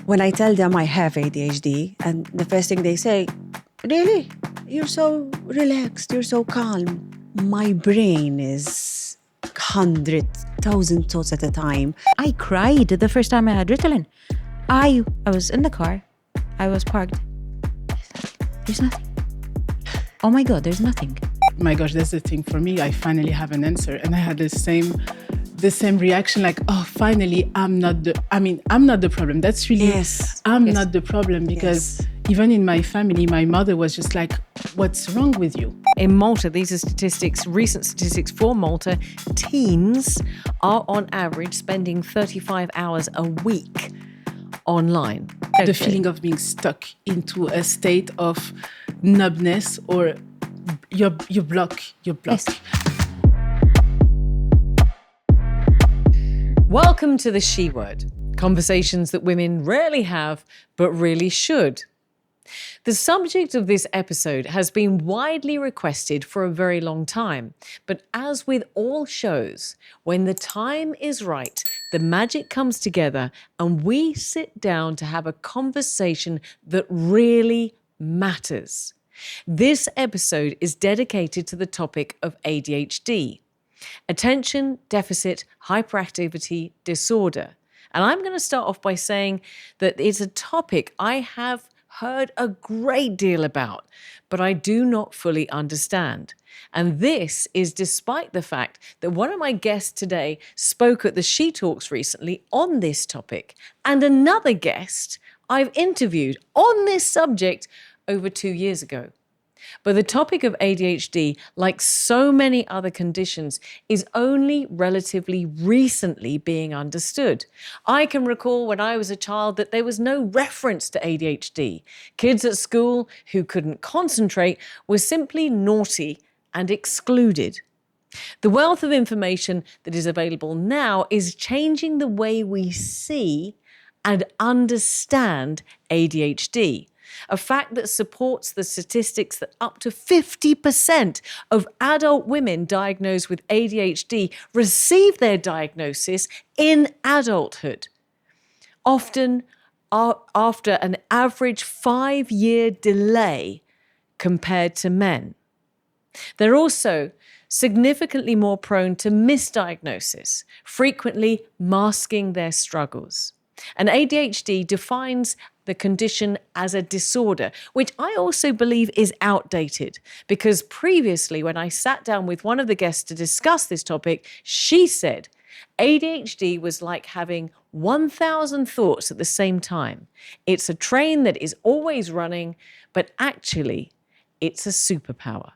when I tell them I have ADHD, and the first thing they say, really? You're so relaxed, you're so calm. My brain is 100,000 thoughts at a time. I cried the first time I had Ritalin. I was in the car. I was parked. There's nothing. Oh my God, there's nothing. My gosh, that's the thing. For me, I finally have an answer. And I had the same reaction, like, oh, finally, I'm not the problem. That's really, I'm not the problem, because even in my family, my mother was just like, what's wrong with you? In Malta, these are recent statistics for Malta. Teens are on average spending 35 hours a week online. The feeling of being stuck into a state of numbness, or you're blocked. Yes. Welcome to the She Word, conversations that women rarely have, but really should. The subject of this episode has been widely requested for a very long time, but as with all shows, when the time is right, the magic comes together and we sit down to have a conversation that really matters. This episode is dedicated to the topic of ADHD, attention deficit hyperactivity disorder. And I'm going to start off by saying that it's a topic I have heard a great deal about, but I do not fully understand. And this is despite the fact that one of my guests today spoke at the She Talks recently on this topic, and another guest I've interviewed on this subject over 2 years ago. But the topic of ADHD, like so many other conditions, is only relatively recently being understood. I can recall when I was a child that there was no reference to ADHD. Kids at school who couldn't concentrate were simply naughty and excluded. The wealth of information that is available now is changing the way we see and understand ADHD. A fact that supports the statistics that up to 50% of adult women diagnosed with ADHD receive their diagnosis in adulthood, often after an average 5-year delay compared to men. They're also significantly more prone to misdiagnosis, frequently masking their struggles. And ADHD defines the condition as a disorder, which I also believe is outdated, because previously when I sat down with one of the guests to discuss this topic, she said ADHD was like having 1,000 thoughts at the same time. It's a train that is always running, but actually it's a superpower.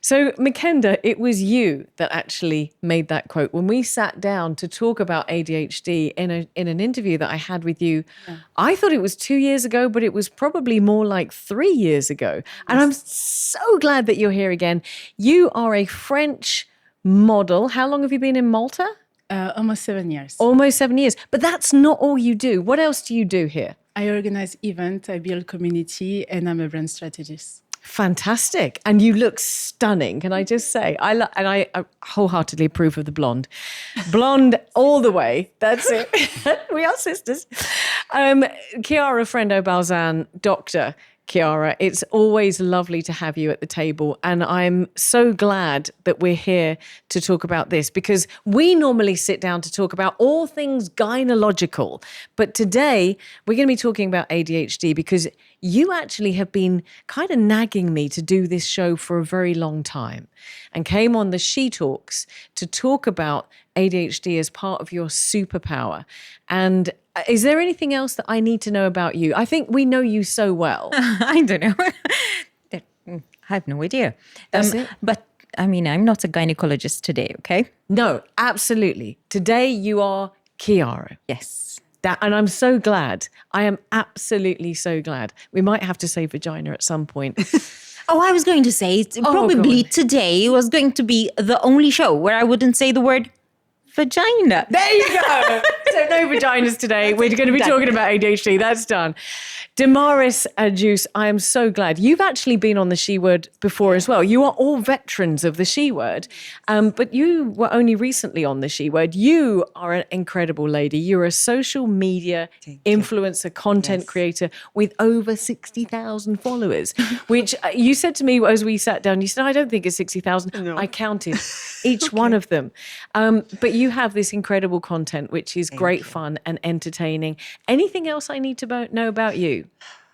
So, Makenda, it was you that actually made that quote. When we sat down to talk about ADHD in an interview that I had with you, I thought it was 2 years ago, but it was probably more like 3 years ago. And I'm so glad that you're here again. You are a French model. How long have you been in Malta? Almost 7 years. Almost 7 years. But that's not all you do. What else do you do here? I organize events, I build community, and I'm a brand strategist. Fantastic. And you look stunning. Can I just say, I wholeheartedly approve of the blonde. Blonde all the way. That's it. We are sisters. Chiara Frendo Balzan, Dr. Chiara, it's always lovely to have you at the table. And I'm so glad that we're here to talk about this, because we normally sit down to talk about all things gynecological. But today we're going to be talking about ADHD, because you actually have been kind of nagging me to do this show for a very long time, and came on the She Talks to talk about ADHD as part of your superpower. And is there anything else that I need to know about you? I think we know you so well. I don't know. I have no idea. That's it. But I mean, I'm not a gynecologist today, okay? No, absolutely. Today you are Chiara. Yes. And I'm so glad. I am absolutely so glad. We might have to say vagina at some point. Oh, I was going to say, probably today was going to be the only show where I wouldn't say the word vagina. There you go. So no vaginas today. We're going to be talking about ADHD. That's done. Demaris Agius, I am so glad. You've actually been on the She Word before as well. You are all veterans of the She Word, but you were only recently on the She Word. You are an incredible lady. You're a social media influencer, content creator with over 60,000 followers, which you said to me as we sat down, you said, I don't think it's 60,000. No. I counted each one of them. But you have this incredible content, which is great fun and entertaining. Anything else I need to know about you?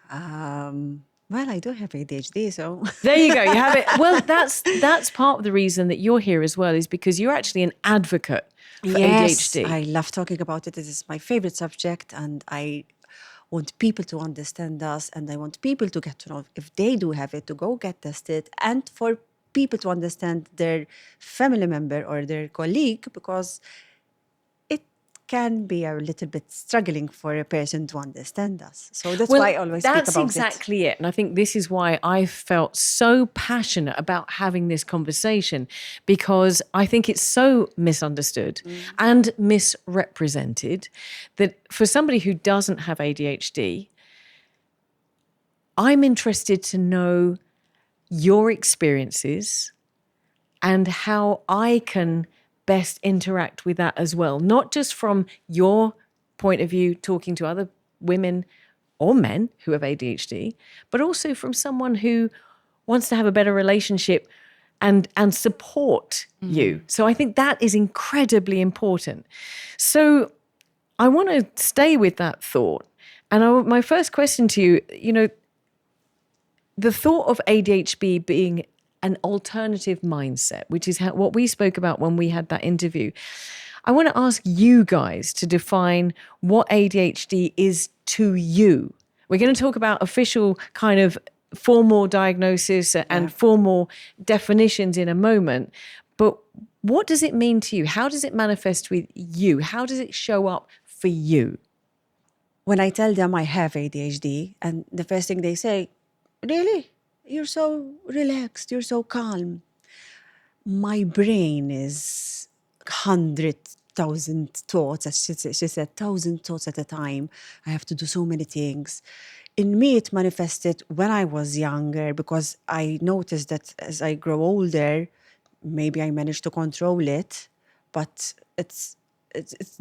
Well, I do have ADHD, so there you go. You have it. Well, that's part of the reason that you're here as well, is because you're actually an advocate for ADHD. I love talking about it. This is my favorite subject, and I want people to understand us, and I want people to get to know if they do have it, to go get tested, and for people to understand their family member or their colleague, because it can be a little bit struggling for a person to understand us. So that's why I always speak about it. That's exactly it. And I think this is why I felt so passionate about having this conversation, because I think it's so misunderstood and misrepresented that for somebody who doesn't have ADHD, I'm interested to know your experiences and how I can best interact with that as well. Not just from your point of view, talking to other women or men who have ADHD, but also from someone who wants to have a better relationship and support you. So I think that is incredibly important. So I want to stay with that thought. And my first question to you, the thought of ADHD being an alternative mindset, which is what we spoke about when we had that interview. I want to ask you guys to define what ADHD is to you. We're going to talk about official kind of formal diagnosis and formal definitions in a moment. But what does it mean to you? How does it manifest with you? How does it show up for you? When I tell them I have ADHD, and the first thing they say, really? You're so relaxed, you're so calm. My brain is 100,000 thoughts, as she said, 1,000 thoughts at a time. I have to do so many things. In me, it manifested when I was younger, because I noticed that as I grow older, maybe I managed to control it, but it's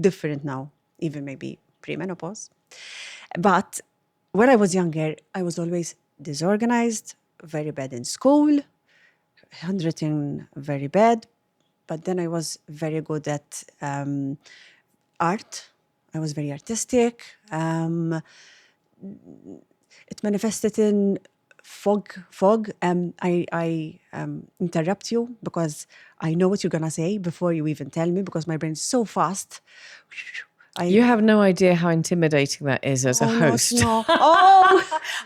different now, even maybe premenopause. But when I was younger, I was always disorganized, very bad in school, handwriting very bad, but then I was very good at art. I was very artistic. It manifested in fog. I interrupt you because I know what you're gonna say before you even tell me, because my brain's so fast. You have no idea how intimidating that is as a host. No.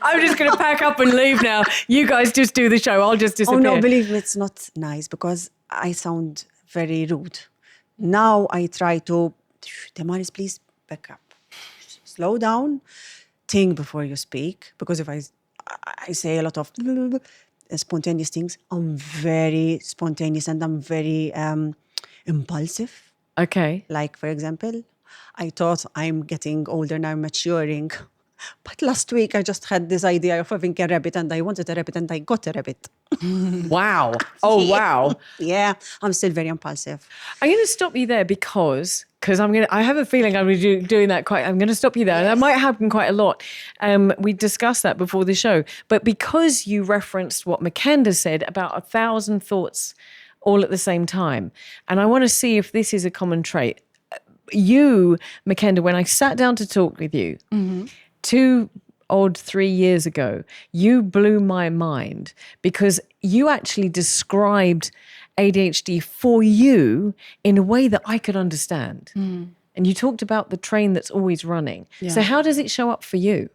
I'm just going to pack up and leave now. You guys just do the show. I'll just disappear. Oh, no, believe me, it's not nice, because I sound very rude. Now I try to, Demaris, please back up. Slow down. Think before you speak, because if I say a lot of spontaneous things, I'm very spontaneous and I'm very impulsive. Okay. Like, for example, I thought I'm getting older now, maturing. But last week I just had this idea of having a rabbit, and I wanted a rabbit and I got a rabbit. Wow. Oh, wow. Yeah, I'm still very impulsive. I'm going to stop you there because I have a feeling I'm going to be doing that I'm going to stop you there. Yes. That might happen quite a lot. We discussed that before the show. But because you referenced what Makenda said about 1,000 thoughts all at the same time, and I want to see if this is a common trait. You, Makenda, when I sat down to talk with you 3 years ago, you blew my mind because you actually described ADHD for you in a way that I could understand. And you talked about the train that's always running. Yeah. So how does it show up for you?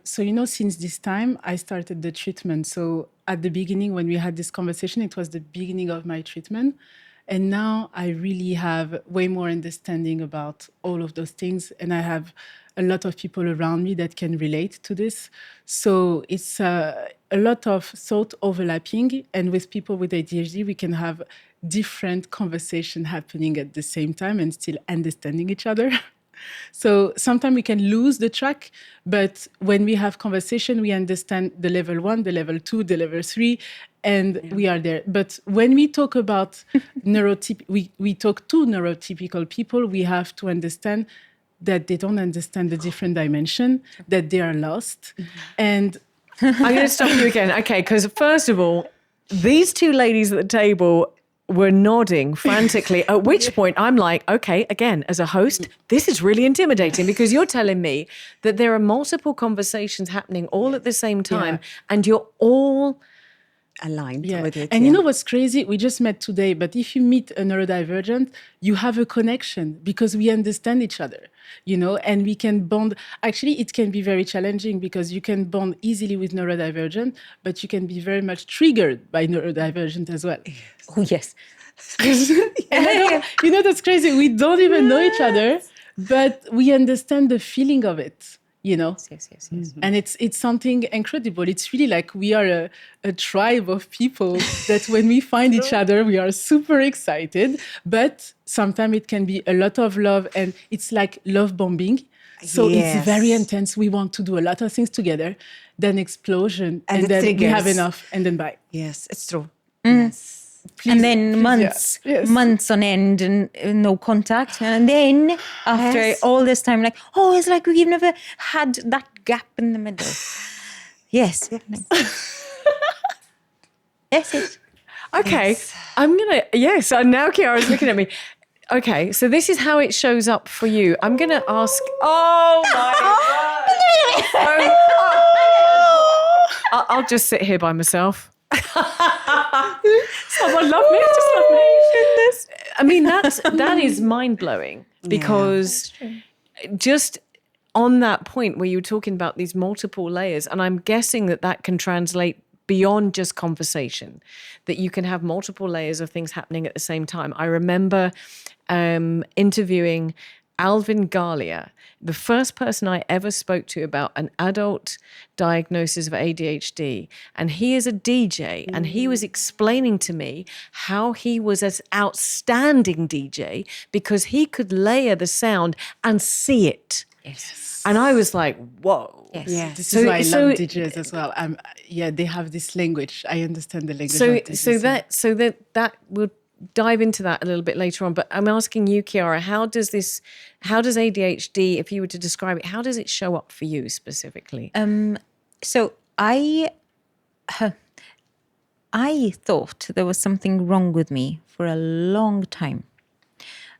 Since this time, I started the treatment. So at the beginning, when we had this conversation, it was the beginning of my treatment. And now I really have way more understanding about all of those things. And I have a lot of people around me that can relate to this. So it's a lot of thought overlapping. And with people with ADHD, we can have different conversation happening at the same time and still understanding each other. So sometimes we can lose the track, but when we have conversation, we understand the level 1, the level 2, the level 3, and we are there. But when we talk about we talk to neurotypical people, we have to understand that they don't understand the different dimension, that they are lost. And I'm going to stop you again. Okay, because first of all, these two ladies at the table were nodding frantically, at which point I'm like, okay, again, as a host, this is really intimidating because you're telling me that there are multiple conversations happening all at the same time and you're all aligned with it. And you know what's crazy? We just met today, but if you meet a neurodivergent, you have a connection because we understand each other, and we can bond. Actually, it can be very challenging because you can bond easily with neurodivergent, but you can be very much triggered by neurodivergent as well. Oh, yes. That's crazy. We don't even know each other, but we understand the feeling of it. Yes. And it's something incredible. It's really like we are a tribe of people that when we find each other, we are super excited. But sometimes it can be a lot of love, and it's like love bombing. So it's very intense. We want to do a lot of things together, then explosion, and then we have enough, and then bye. Yes, it's true. Yes. And then months on end and no contact. And then after all this time, like, it's like we've never had that gap in the middle. Yes. Yes. Okay, I'm going to, and now Chiara's looking at me. Okay, so this is how it shows up for you. I'm going to ask, oh my God. I'll just sit here by myself. Someone love me, just love me. Goodness. I mean, that is mind-blowing because just on that point where you were talking about these multiple layers, and I'm guessing that can translate beyond just conversation, that you can have multiple layers of things happening at the same time. I remember interviewing Alvin Galia, the first person I ever spoke to about an adult diagnosis of ADHD. And he is a DJ, and he was explaining to me how he was an outstanding DJ because he could layer the sound and see it. Yes. And I was like, whoa. Yes. This is why I love DJs as well. They have this language. I understand the language. So that will dive into that a little bit later on, but I'm asking you, Chiara, how does ADHD, if you were to describe it, how does it show up for you specifically? So I thought there was something wrong with me for a long time.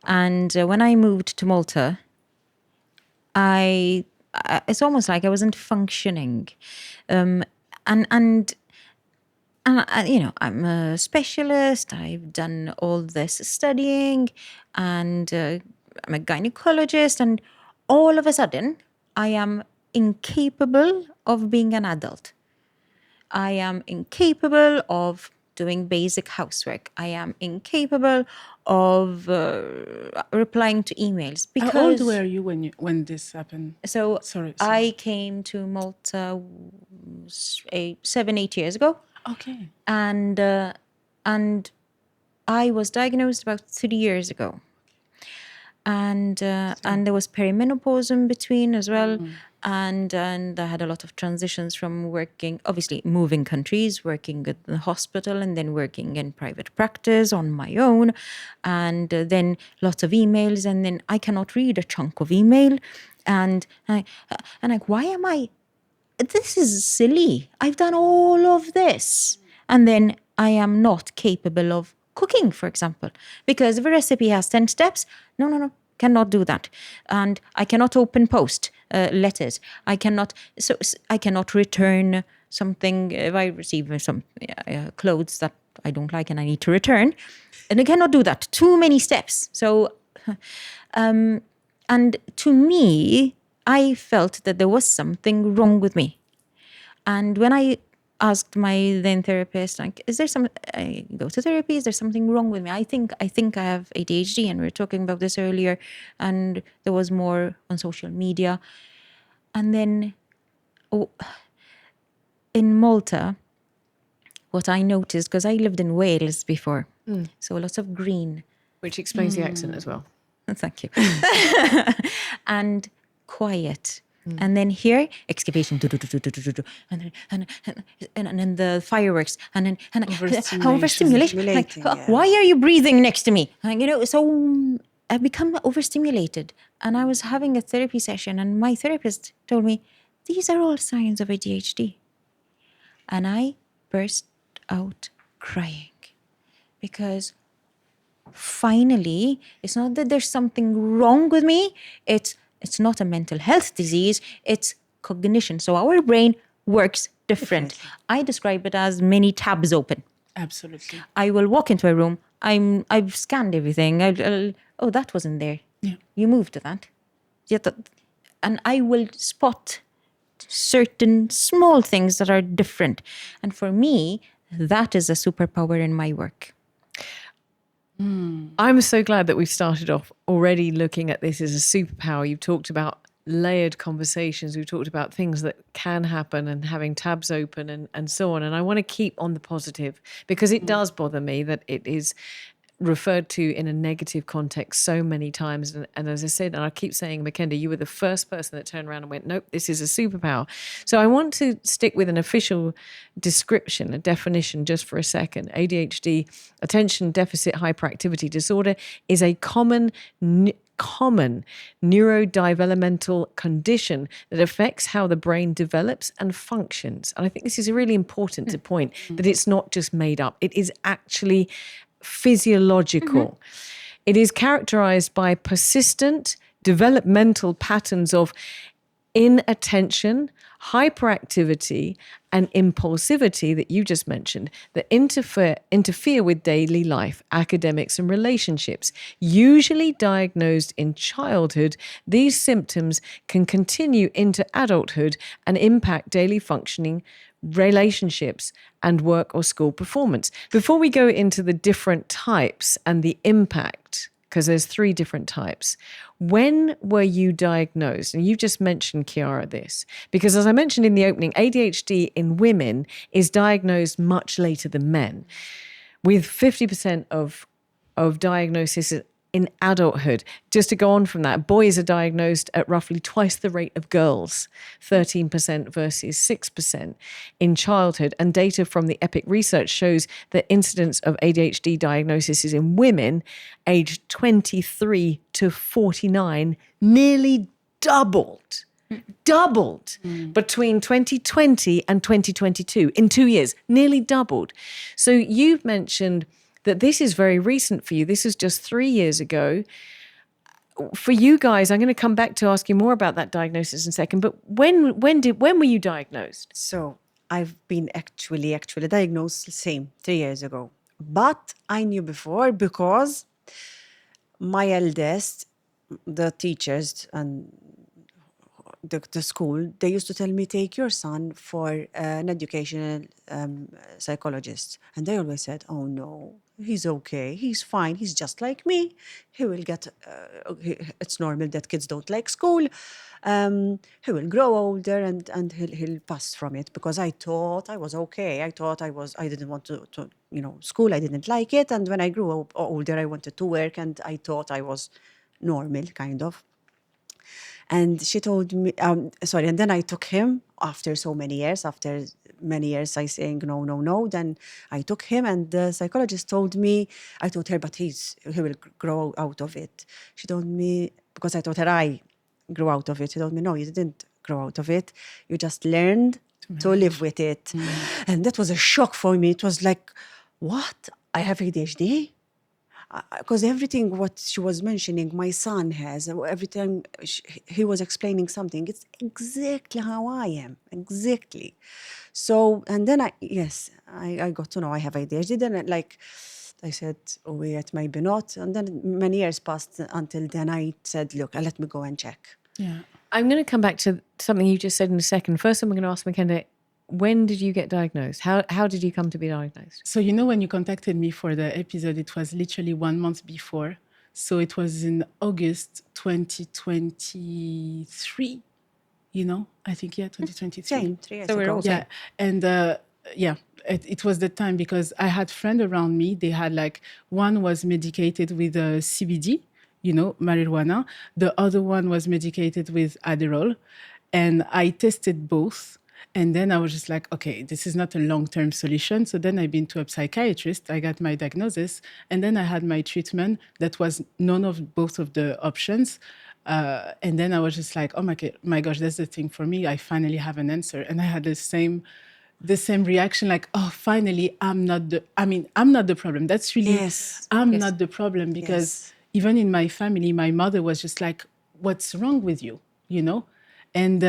And when I moved to Malta, it's almost like I wasn't functioning. And I'm a specialist. I've done all this studying, and I'm a gynecologist. And all of a sudden, I am incapable of being an adult. I am incapable of doing basic housework. I am incapable of replying to emails. Because how old were you when this happened? So sorry. I came to Malta 7-8 years ago. Okay. And I was diagnosed about 3 years ago. And there was perimenopause in between as well. And I had a lot of transitions from working, obviously moving countries, working at the hospital, and then working in private practice on my own. And then lots of emails, and then I cannot read a chunk of email. And why am I? This is silly. I've done all of this. And then I am not capable of cooking, for example, because if a recipe has 10 steps, no, cannot do that. And I cannot open post letters. I cannot return something if I receive some clothes that I don't like and I need to return. And I cannot do that. Too many steps. So, and to me, I felt that there was something wrong with me. And when I asked my then therapist, like, I go to therapy, is there something wrong with me? I think I have ADHD, and we were talking about this earlier, and there was more on social media. And then in Malta, what I noticed, because I lived in Wales before, so lots of green. Which explains the accent as well. Thank you. And quiet. And then here, excavation, and then the fireworks, and then overstimulation. Like, why are you breathing next to me? And, so I become overstimulated. And I was having a therapy session, and my therapist told me, these are all signs of ADHD. And I burst out crying because finally, it's not that there's something wrong with me. It's not a mental health disease. It's cognition. So our brain works different. I describe it as many tabs open. Absolutely. I will walk into a room. I've scanned everything. Oh, that wasn't there. Yeah. You moved to that. And I will spot certain small things that are different. And for me, that is a superpower in my work. I'm so glad that we've started off already looking at this as a superpower. You've talked about layered conversations. We've talked about things that can happen and having tabs open and so on. And I want to keep on the positive because it does bother me that it is referred to in a negative context so many times. And as I said, and I keep saying, Makenda, you were the first person that turned around and went, nope, this is a superpower. So I want to stick with an official description, a definition just for a second. ADHD, attention deficit hyperactivity disorder, is a common neurodevelopmental condition that affects how the brain develops and functions. And I think this is really important to point that it's not just made up. It is actually physiological. It is characterized by persistent developmental patterns of inattention, hyperactivity, and impulsivity that you just mentioned that interfere with daily life, academics, and relationships. Usually diagnosed in childhood, these symptoms can continue into adulthood and impact daily functioning, relationships, and work or school performance. Before we go into the different types and the impact, because there's 3 different types, when were you diagnosed? And you just mentioned, Chiara, this, because as I mentioned in the opening, ADHD in women is diagnosed much later than men, with 50% of diagnosis in adulthood. Just to go on from that, boys are diagnosed at roughly twice the rate of girls, 13% versus 6% in childhood. And data from the EPIC research shows that incidence of ADHD diagnosis is in women aged 23 to 49 nearly doubled between 2020 and 2022 in 2 years, nearly doubled. So you've mentioned that this is very recent for you. This is just 3 years ago. For you guys, I'm going to come back to ask you more about that diagnosis in a second. But when were you diagnosed? So I've been actually diagnosed the same 3 years ago. But I knew before because my eldest, the teachers and the school, they used to tell me, take your son for an educational psychologist. And they always said, oh no, he's okay, he's fine, he's just like me. He will get, it's normal that kids don't like school. He will grow older and he'll pass from it, because I thought I was okay. I didn't want to school, I didn't like it. And when I grew older, I wanted to work and I thought I was normal, kind of. And she told me, and then I took him after many years, I saying, no. Then I took him and the psychologist told me, I told her, but he will grow out of it. She told me, because I told her I grew out of it. She told me, no, you didn't grow out of it. You just learned to live with it. And that was a shock for me. It was like, what? I have ADHD? Because everything what she was mentioning, my son has, every time he was explaining something, it's exactly how I am, exactly. So, and then I got to know I have ADHD. Then I said, oh wait, maybe not. And then many years passed until then I said, look, let me go and check. Yeah. I'm going to come back to something you just said in a second. First, I'm going to ask Makenda, when did you get diagnosed? How did you come to be diagnosed? So, when you contacted me for the episode, it was literally 1 month before. So it was in August 2023, I think, 2023. Same, 3 years ago. Yeah. And it was the time because I had friends around me. They had one was medicated with CBD, marijuana. The other one was medicated with Adderall. And I tested both. And then I was just like, okay, this is not a long-term solution. So then I've been to a psychiatrist. I got my diagnosis. And then I had my treatment that was none of both of the options. And then I was just like, oh my gosh, that's the thing for me. I finally have an answer. And I had the same reaction, like, oh, finally, I'm not the problem. That's really, I'm not the problem, because even in my family, my mother was just like, what's wrong with you, And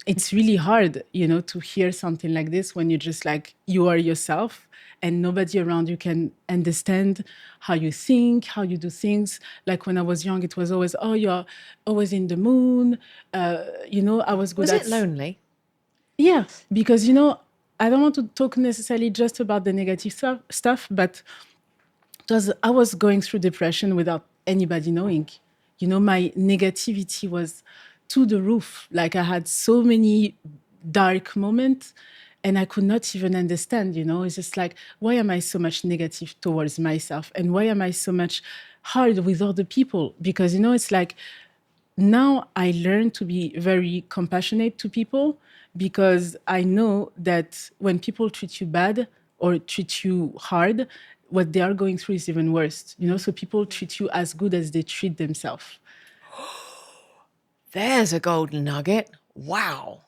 it's really hard, to hear something like this when you're just like, you are yourself and nobody around you can understand how you think, how you do things. Like when I was young, it was always, oh, you're always in the moon. I was good Was at... it lonely? Yeah, because, I don't want to talk necessarily just about the negative stuff, but I was going through depression without anybody knowing. My negativity was to the roof. Like I had so many dark moments and I could not even understand, It's just like, why am I so much negative towards myself? And why am I so much hard with other people? Because, it's like, now I learn to be very compassionate to people, because I know that when people treat you bad or treat you hard, what they are going through is even worse. So people treat you as good as they treat themselves. There's a golden nugget. Wow.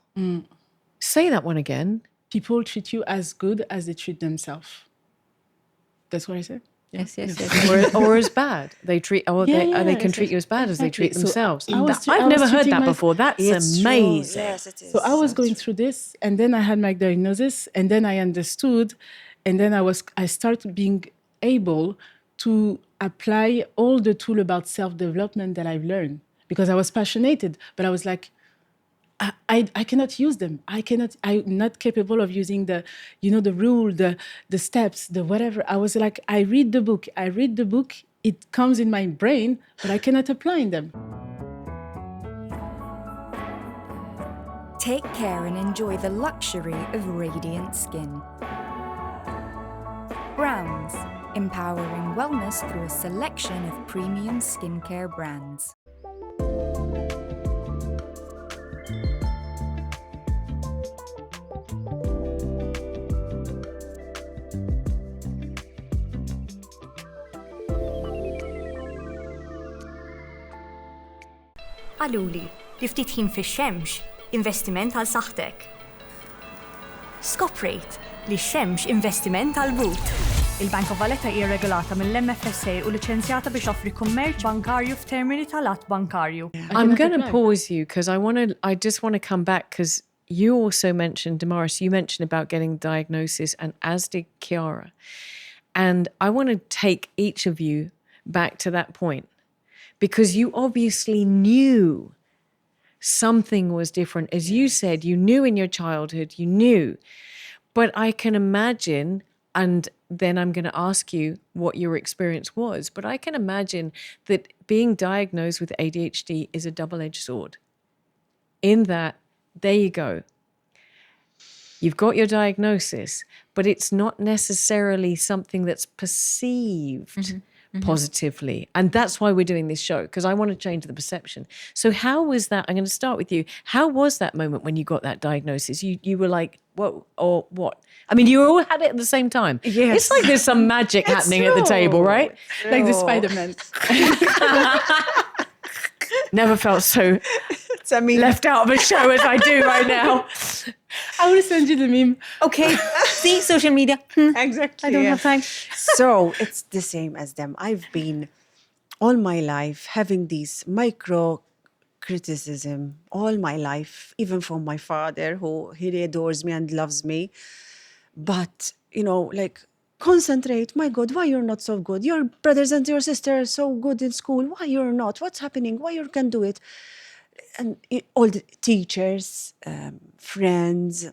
Say that one again. People treat you as good as they treat themselves. That's what I said. Yes. or as bad. They can treat you as bad as they treat themselves. I've never heard that before. That's amazing. Yes, it is. So I was going through this, and then I had my diagnosis, and then I understood, and then I started being able to apply all the tools about self-development that I've learned, because I was passionate, but I was like, I cannot use them. I'm not capable of using the rule, the steps, the whatever. I was like, I read the book, it comes in my brain, but I cannot apply them. Take care and enjoy the luxury of radiant skin. Browns, empowering wellness through a selection of premium skincare brands. Għaluli li ftit ħin fix-xemx investiment għal saħħtek. Skoprejt li x-xemx investiment għal but. Il-Bank of Valletta hija regolata mill-MFSA u liċenzjata biex offri kummerċ bankarju f'termini tal-att bankarju. I'm going to pause you because I just want to come back, because you also mentioned, Demaris, you mentioned about getting diagnosis, and as did Chiara. And I want to take each of you back to that point, because you obviously knew something was different. As you said, you knew in your childhood, you knew. But I can imagine, and then I'm going to ask you what your experience was, but I can imagine that being diagnosed with ADHD is a double-edged sword. In that, there you go. You've got your diagnosis, but it's not necessarily something that's perceived positively. And that's why we're doing this show, because I want to change the perception. So how was that? I'm going to start with you. How was that moment when you got that diagnosis? You were like, whoa, or what? I mean, you all had it at the same time. Yes. It's like there's some magic happening at the table, right? Like the Spider-Man. Never felt so left out of a show as I do right now. I will send you the meme. Okay, see, social media. Exactly. I don't have time. So it's the same as them. I've been all my life having these micro criticism all my life, even from my father, who he adores me and loves me. But, like, concentrate. My God, why you're not so good? Your brothers and your sisters are so good in school. Why you're not? What's happening? Why you can do it? And all the teachers, friends.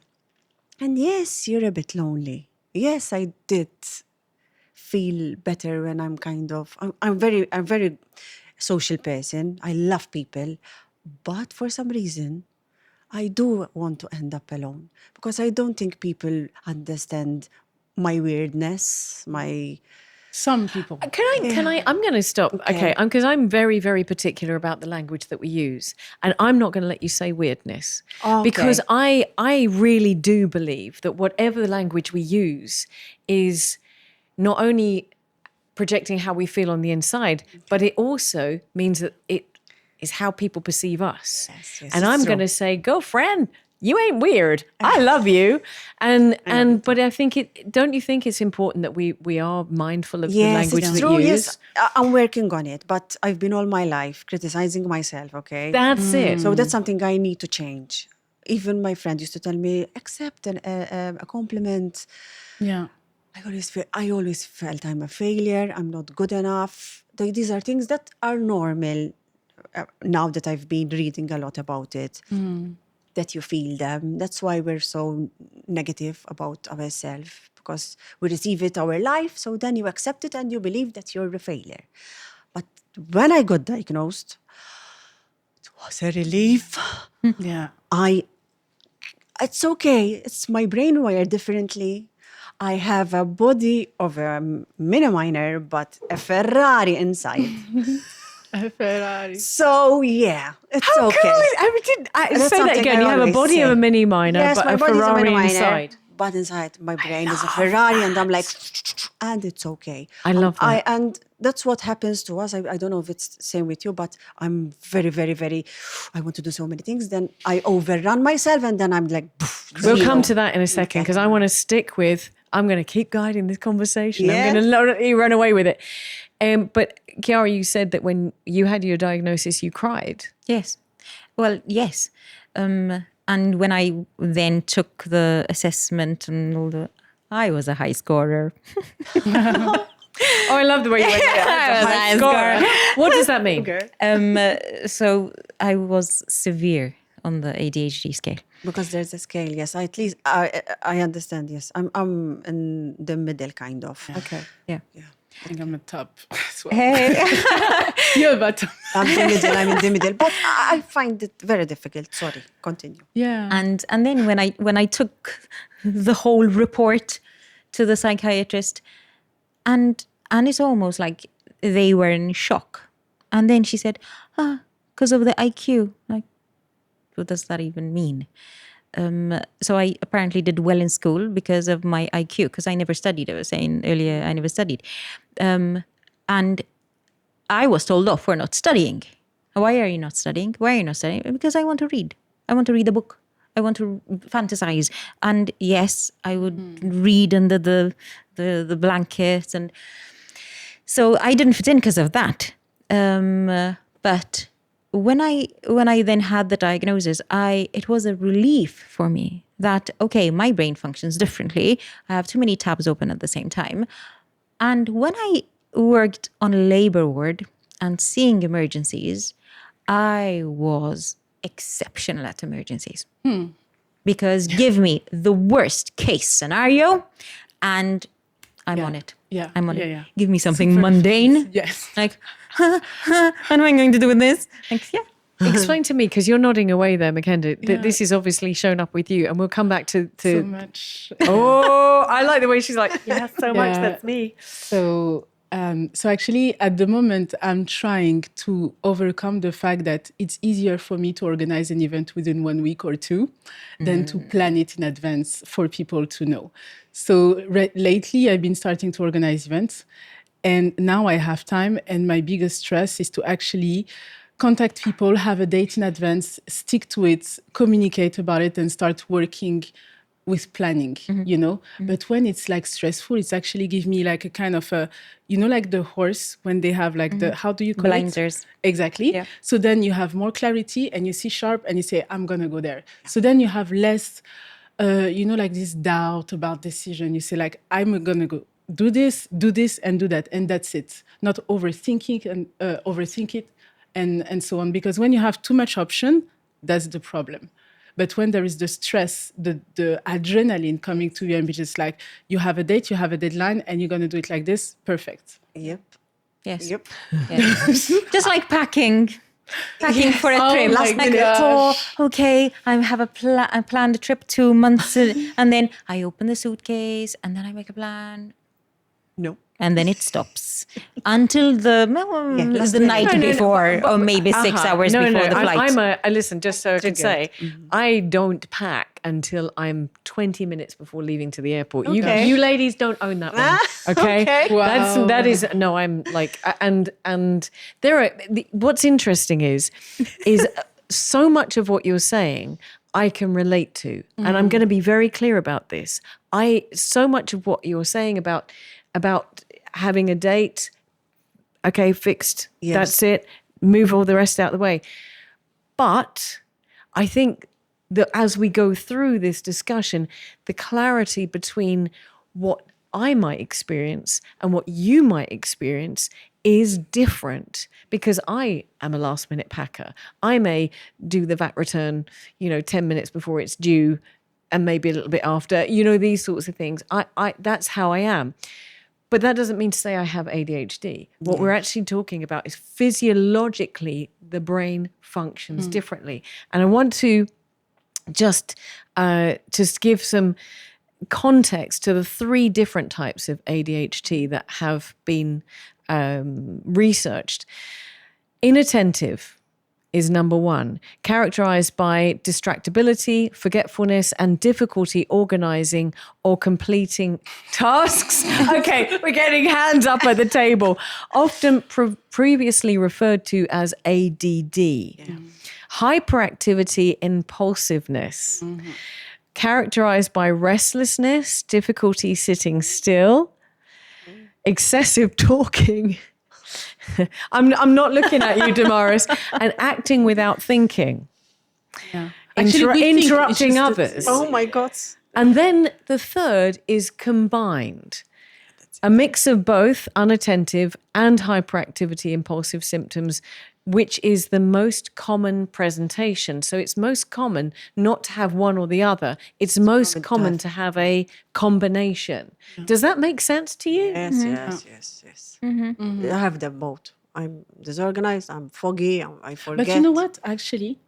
And yes, you're a bit lonely. Yes, I did feel better when I'm very social person. I love people. But for some reason, I do want to end up alone, because I don't think people understand my weirdness, my Some people. I'm going to stop. Okay. Because I'm very, very particular about the language that we use. And I'm not going to let you say weirdness. Okay. Because I really do believe that whatever the language we use is not only projecting how we feel on the inside, but it also means that it is how people perceive us. Yes, and I'm going to say, girlfriend, you ain't weird. I love you. But I think don't you think it's important that we are mindful of the language it's that true. we use? Yes, I'm working on it, but I've been all my life criticizing myself, okay? That's it. So that's something I need to change. Even my friend used to tell me, accept a compliment. Yeah. I always felt I'm a failure, I'm not good enough. These are things that are normal now that I've been reading a lot about it, that you feel them. That's why we're so negative about ourselves, because we receive it our life, so then you accept it and you believe that you're a failure. But when I got diagnosed, it was a relief. Yeah. It's okay. It's my brain wired differently. I have a body of a mini minor, but a Ferrari inside. A Ferrari. So yeah, it's How okay. cool! Say that something again. I You have a always body of say. a mini minor, Yes, but my a body's a Ferrari mini minor, inside. but inside my brain is a Ferrari, and I'm like, and it's okay. I love that. And that's what happens to us. I don't know if it's the same with you, but I'm very, very, very. I want to do so many things. Then I overrun myself, and then I'm like. We'll zero. come to that in a second because I want to stick with. I'm going to keep guiding this conversation. Yes. I'm going to let you run away with it. But Chiara, you said that when you had your diagnosis, you cried. Yes. Well, yes. And when I then took the assessment and all I was a high scorer. Oh, I love the way you went there. I was a high scorer. What does that mean? So I was severe on the ADHD scale. Because there's a scale, yes. At least I understand. Yes, I'm in the middle, kind of. Okay. Yeah. I think I'm a top as well. Hey. You're a bottom. I'm in the middle, but I find it very difficult. Sorry, continue. Yeah. And then when I took the whole report to the psychiatrist, and it's almost like they were in shock. And then she said, because of the IQ. Like, what does that even mean? So I apparently did well in school because of my IQ, because I never studied. I was saying earlier, I never studied. And I was told off for not studying. Why are you not studying? Why are you not studying? Because I want to read. I want to read a book. I want to fantasize. And yes, I would read under the blankets. And so I didn't fit in because of that. But when I then had the diagnosis, it was a relief for me that, okay, my brain functions differently. I have too many tabs open at the same time. And when I worked on a labor ward and seeing emergencies, I was exceptional at emergencies. Because give me the worst case scenario and I'm on it. Yeah. I'm on it. Yeah. Give me something mundane. Yes. Like, what am I going to do with this? Like, yeah. Explain to me, because you're nodding away there, Makenda, that this is obviously shown up with you, and we'll come back to So much. Oh, I like the way she's like, yeah, so much, Yeah. that's me. So actually, at the moment, I'm trying to overcome the fact that it's easier for me to organize an event within 1 week or two than to plan it in advance for people to know. So lately, I've been starting to organize events, and now I have time. And my biggest stress is to actually contact people, have a date in advance, stick to it, communicate about it, and start working with planning, you know. But when it's like stressful, it's actually give me like a kind of a, you know, like the horse when they have like the, how do you call Blinders. it? Exactly. Yeah. So then you have more clarity and you see sharp and you say, I'm going to go there. So then you have less, you know, like this doubt about decision. You say like, I'm going to go do this and do that. And that's it. Not overthinking and overthink it and so on. Because when you have too much option, that's the problem. But when there is the stress, the adrenaline coming to you, and which is like, you have a date, you have a deadline, and you're going to do it like this, perfect. Yep. Yes. Yep. Yes. Just like packing for a trip. my Last night, gosh. okay, I planned a trip 2 months, and then I open the suitcase, and then I make a plan. No. and then it stops until the night before, or maybe 6 hours before the flight. Listen, just so I can say, I don't pack until I'm 20 minutes before leaving to the airport. Okay. You ladies don't own that one. Okay. Okay. Wow. That is no. I'm like, and there are. What's interesting is so much of what you're saying I can relate to, and I'm going to be very clear about this. So much of what you're saying about having a date, okay, fixed. Yes. That's it. Move all the rest out of the way. But I think that as we go through this discussion, the clarity between what I might experience and what you might experience is different, because I am a last minute packer. I may do the VAT return, 10 minutes before it's due and maybe a little bit after, these sorts of things. I that's how I am. But that doesn't mean to say I have ADHD. What we're actually talking about is physiologically the brain functions differently. And I want to just give some context to the 3 different types of ADHD that have been researched. Inattentive is number 1, characterized by distractibility, forgetfulness, and difficulty organizing or completing tasks. Okay, we're getting hands up at the table. Often previously referred to as ADD. Yeah. Hyperactivity, impulsiveness. Characterized by restlessness, difficulty sitting still, excessive talking. I'm not looking at you, Demaris. And acting without thinking. Yeah. Interrupting others. Oh my God. And then the third is combined. A mix of both unattentive and hyperactivity impulsive symptoms, which is the most common presentation. So it's most common not to have one or the other. It's most common to have a combination. Does that make sense to you? Yes. I have them both. I'm disorganized, I'm foggy, I forget. But you know what? Actually,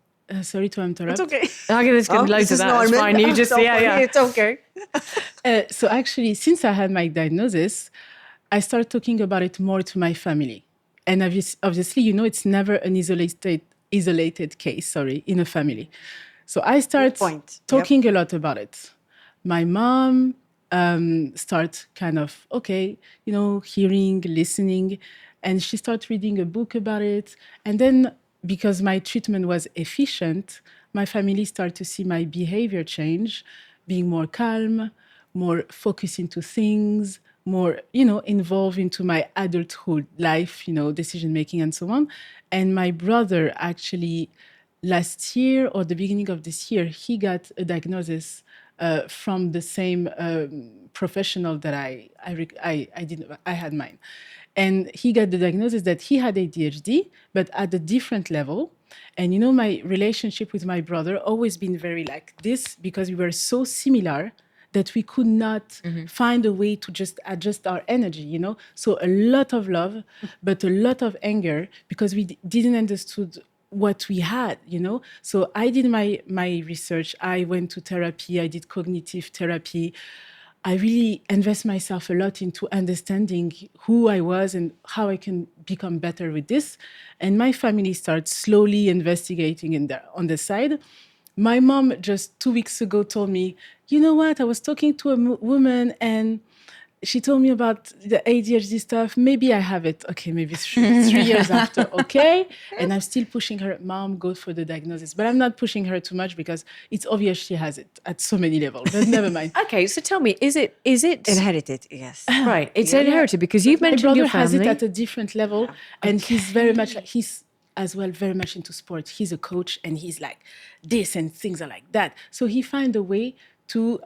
sorry to interrupt. It's okay. I'm going to skip loads of that. It's fine. You just, It's okay. So actually, since I had my diagnosis, I started talking about it more to my family. And obviously, it's never an isolated case, in a family. So I started talking a lot about it. My mom started kind of, hearing, listening. And she started reading a book about it. And then because my treatment was efficient, my family started to see my behavior change, being more calm, more focused into things, more, involved into my adulthood life, decision-making and so on. And my brother actually last year or the beginning of this year, he got a diagnosis from the same professional that I had mine. And he got the diagnosis that he had ADHD, but at a different level. And, my relationship with my brother always been very like this, because we were so similar that we could not find a way to just adjust our energy, So a lot of love, but a lot of anger, because we didn't understood what we had, So I did my research. I went to therapy. I did cognitive therapy. I really invest myself a lot into understanding who I was and how I can become better with this. And my family started slowly investigating on the side. My mom just 2 weeks ago told me, you know what, I was talking to a woman and she told me about the ADHD stuff. Maybe I have it. Okay, maybe 3 years after. Okay. And I'm still pushing her, Mom, go for the diagnosis. But I'm not pushing her too much because it's obvious she has it at so many levels. But never mind. Okay, so tell me, is it inherited? Yes. Right, it's inherited because you've mentioned your family. My brother has it at a different level, and he's very much like, he's as well very much into sport. He's a coach, and he's like this, and things are like that. So he found a way to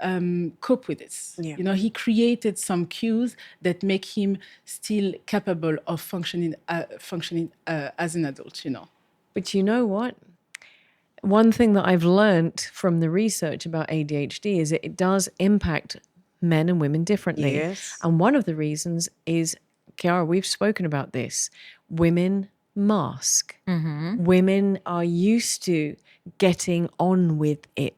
cope with this. Yeah. He created some cues that make him still capable of functioning as an adult, But you know what? One thing that I've learned from the research about ADHD is that it does impact men and women differently. Yes. And one of the reasons is, Chiara, we've spoken about this, women mask. Women are used to getting on with it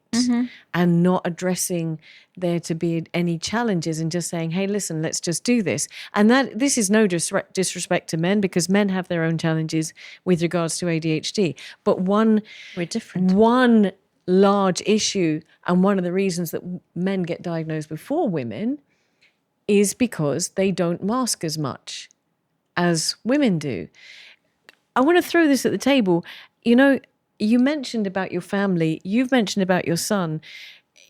and not addressing there to be any challenges and just saying, hey, listen, let's just do this. And this is no disrespect to men, because men have their own challenges with regards to ADHD. But We're different. one large issue, and one of the reasons that men get diagnosed before women, is because they don't mask as much as women do. I want to throw this at the table. You know, you mentioned about your family. You've mentioned about your son.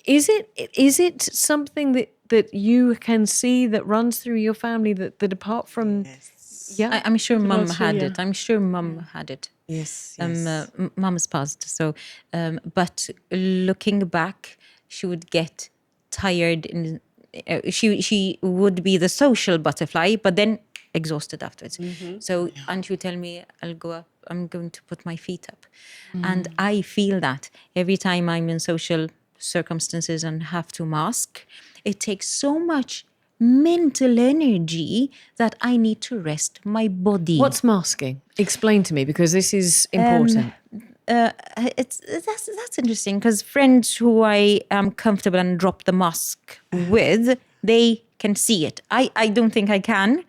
Is it something that you can see that runs through your family that apart from... Yes. Yeah, I'm sure mum also, had yeah. it. I'm sure mum had it. Yes. Mum's passed. So, but looking back, she would get tired. She would be the social butterfly, but then exhausted afterwards. So, and she would tell me, I'll go up, I'm going to put my feet up. And I feel that every time I'm in social circumstances and have to mask, it takes so much mental energy that I need to rest my body. What's masking? Explain to me, because this is important. That's interesting, because friends who I am comfortable and drop the mask with, they can see it. I don't think I can,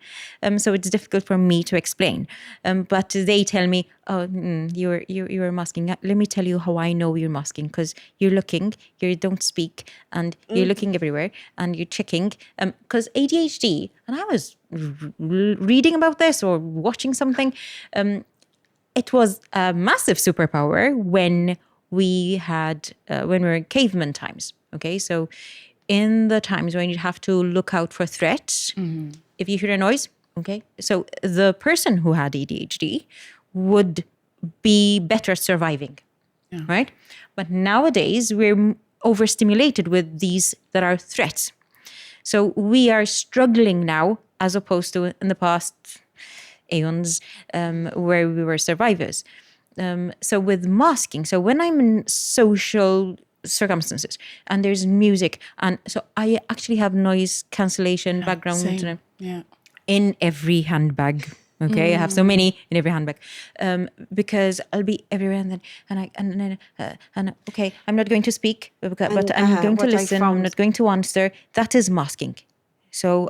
so it's difficult for me to explain. But they tell me, "Oh, you're masking." Let me tell you how I know you're masking, because you're looking, you don't speak, and you're looking everywhere, and you're checking. Because ADHD, and I was reading about this or watching something. It was a massive superpower when we were in caveman times. Okay, so in the times when you have to look out for threats, if you hear a noise, okay, so the person who had ADHD would be better at surviving, right? But nowadays we're overstimulated with these that are threats. So we are struggling now, as opposed to in the past aeons, where we were survivors. So with masking, so when I'm in social circumstances and there's music, and so I actually have noise cancellation background Same. Yeah. in every handbag. Okay, I have so many in every handbag, because I'll be everywhere, and okay, I'm not going to speak, but I'm going to listen. I'm not going to answer. That is masking. So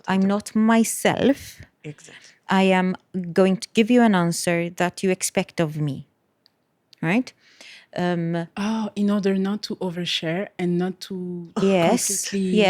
I'm not myself. Exactly. I am going to give you an answer that you expect of me, right? In order not to overshare and not to completely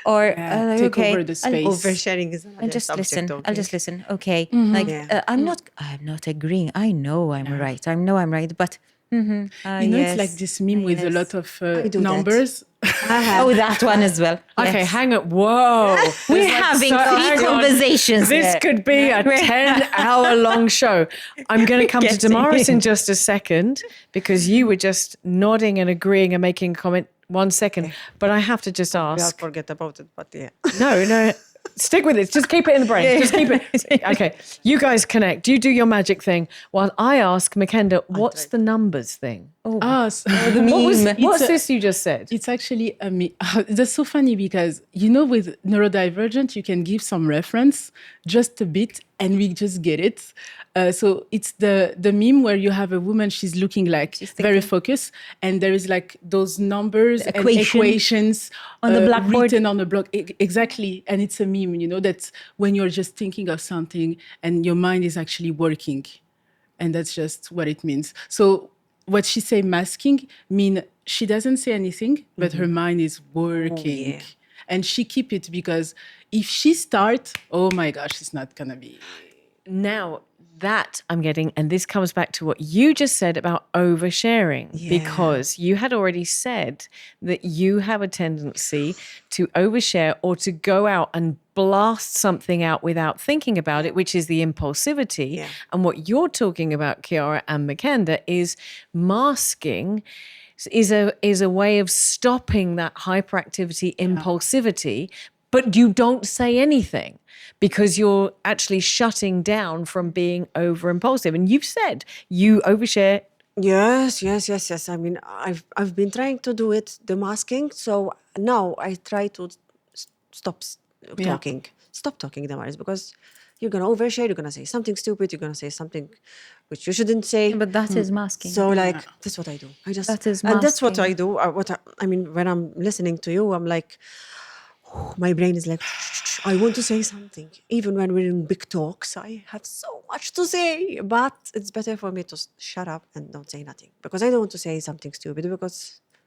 or take okay, over the space. Oversharing is I'll just listen. talking. I'll just listen. Okay, I'm not agreeing. I know I'm right. I know I'm right, but it's like this meme with a lot of numbers. Oh, that one as well. Okay, Yes. hang on. Whoa. We're having three conversations. This could be a 10-hour-long show. I'm going to come to Demaris in just a second, because you were just nodding and agreeing and making a comment. 1 second. But I have to just I'll ask. forget about it, but yeah. No. Stick with it. Just keep it in the brain. Just keep it. Okay. You guys connect. You do your magic thing while I ask Makenda, what's the numbers thing? What's This you just said? It's actually a meme. That's so funny because, with neurodivergent, you can give some reference just a bit and we just get it. So it's the meme where you have a woman, she's looking like very focused, and there is like those numbers and equations on the blackboard. written on the block. Exactly. And it's a meme, that's when you're just thinking of something and your mind is actually working. And that's just what it means. So what she say masking mean she doesn't say anything, but her mind is working. And she keep it because if she start, oh my gosh, it's not gonna be. Now that I'm getting, and this comes back to what you just said about oversharing, because you had already said that you have a tendency to overshare or to go out and blast something out without thinking about it, which is the impulsivity. Yeah. And what you're talking about, Chiara and Makenda, is masking is a way of stopping that hyperactivity, impulsivity, but you don't say anything because you're actually shutting down from being over impulsive. And you've said you overshare. Yes. I mean, I've been trying to do it, the masking. So now I try to stop talking, Demaris, because You're going to overshare, you're going to say something stupid, you're going to say something which you shouldn't say. But that is masking. So like, that's what I do. That is and that's what masking. I do. I mean, when I'm listening to you, I'm like, my brain is like, I want to say something. Even when we're in big talks, I have so much to say, but it's better for me to shut up and don't say nothing, because I don't want to say something stupid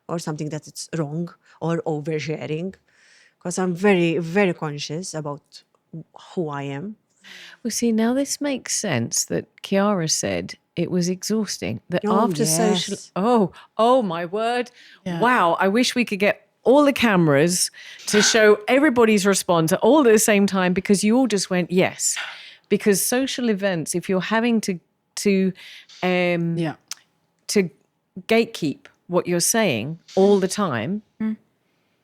or something that it's wrong or oversharing, because I'm very, very conscious about who I am. Well, see, now this makes sense that Chiara said it was exhausting. That after social... Oh, my word. Yeah. Wow. I wish we could get all the cameras to show everybody's response all at the same time, because you all just went, yes. Because social events, if you're having to gatekeep what you're saying all the time,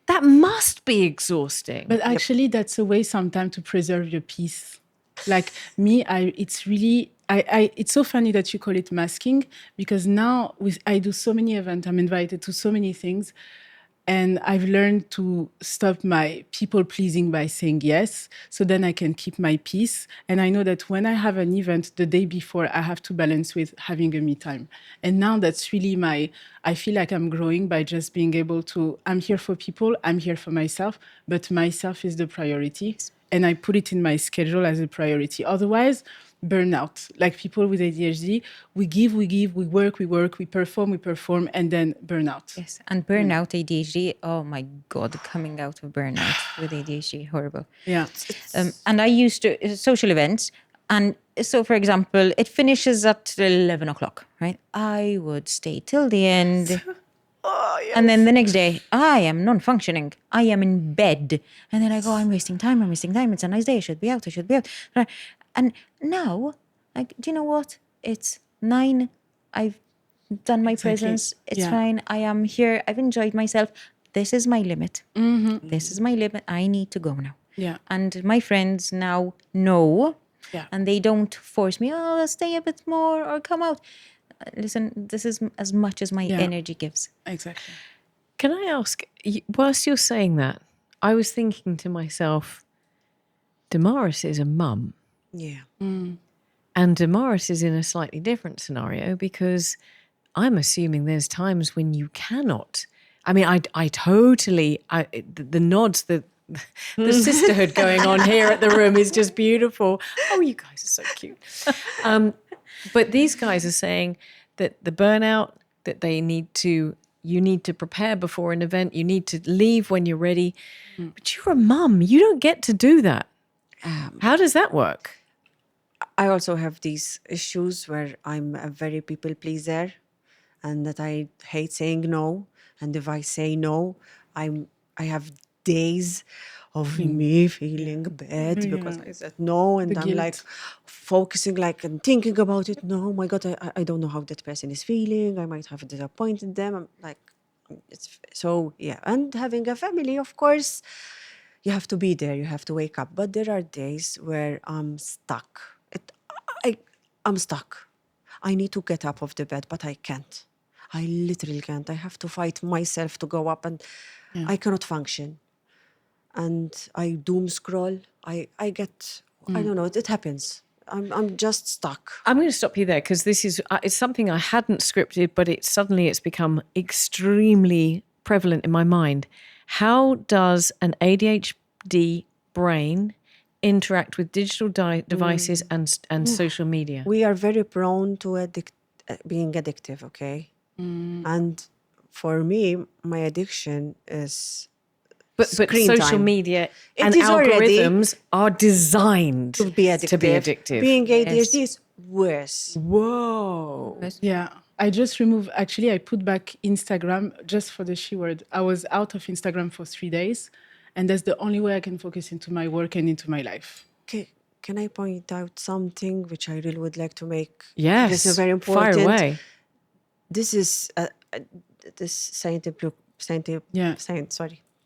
that must be exhausting. But actually, that's a way sometimes to preserve your peace. Like me, it's so funny that you call it masking, because now I do so many events, I'm invited to so many things, and I've learned to stop my people pleasing by saying yes, so then I can keep my peace. And I know that when I have an event the day before, I have to balance with having a me time. And now that's really I feel like I'm growing by just being able to, I'm here for people, I'm here for myself, but myself is the priority. And I put it in my schedule as a priority. Otherwise, burnout. Like people with ADHD, we give, we work, we perform, and then burnout. Yes, and burnout, ADHD, oh my God, coming out of burnout with ADHD, horrible. Yeah. And I used to, social events, and so, for example, it finishes at 11 o'clock, right? I would stay till the end. And then the next day, I am non-functioning. I am in bed. And then I go, I'm wasting time. It's a nice day. I should be out. And now, like, do you know what? It's 9. I've done my presence. It's fine. I am here. I've enjoyed myself. This is my limit. Mm-hmm. This is my limit. I need to go now. Yeah. And my friends now know. Yeah. And they don't force me, stay a bit more or come out. Listen, this is as much as my energy gives. Exactly. Can I ask, whilst you're saying that, I was thinking to myself, Demaris is a mum. Yeah. And Demaris is in a slightly different scenario, because I'm assuming there's times when you cannot. I mean, I totally, the nods, the sisterhood going on here at the room is just beautiful. Oh, you guys are so cute. But these guys are saying that the burnout, that you need to prepare before an event, you need to leave when you're ready. But you're a mum, you don't get to do that. How does that work? I also have these issues where I'm a very people pleaser, and that I hate saying no. And if I say no, I have days of me feeling bad because I said no, and I'm like focusing and thinking about it. No, my God, I don't know how that person is feeling. I might have disappointed them. I'm like, and having a family, of course, you have to be there. You have to wake up. But there are days where I'm stuck. I'm stuck. I need to get up off the bed, but I can't. I literally can't. I have to fight myself to go up, and I cannot function. And I doom scroll. I get, I don't know, it happens. I'm just stuck. I'm going to stop you there, because this is it's something I hadn't scripted, but it's become extremely prevalent in my mind. How does an ADHD brain interact with digital devices and social media? We are very prone to being addictive, okay? And for me, my addiction is But social time. Media and algorithms are designed to be addictive. Being ADHD is worse. Whoa. Yeah. I just removed, actually, I put back Instagram just for the she word. I was out of Instagram for 3 days, and that's the only way I can focus into my work and into my life. Okay. Can I point out something which I really would like to make? Yes. This is very important. Fire away. This is this scientific.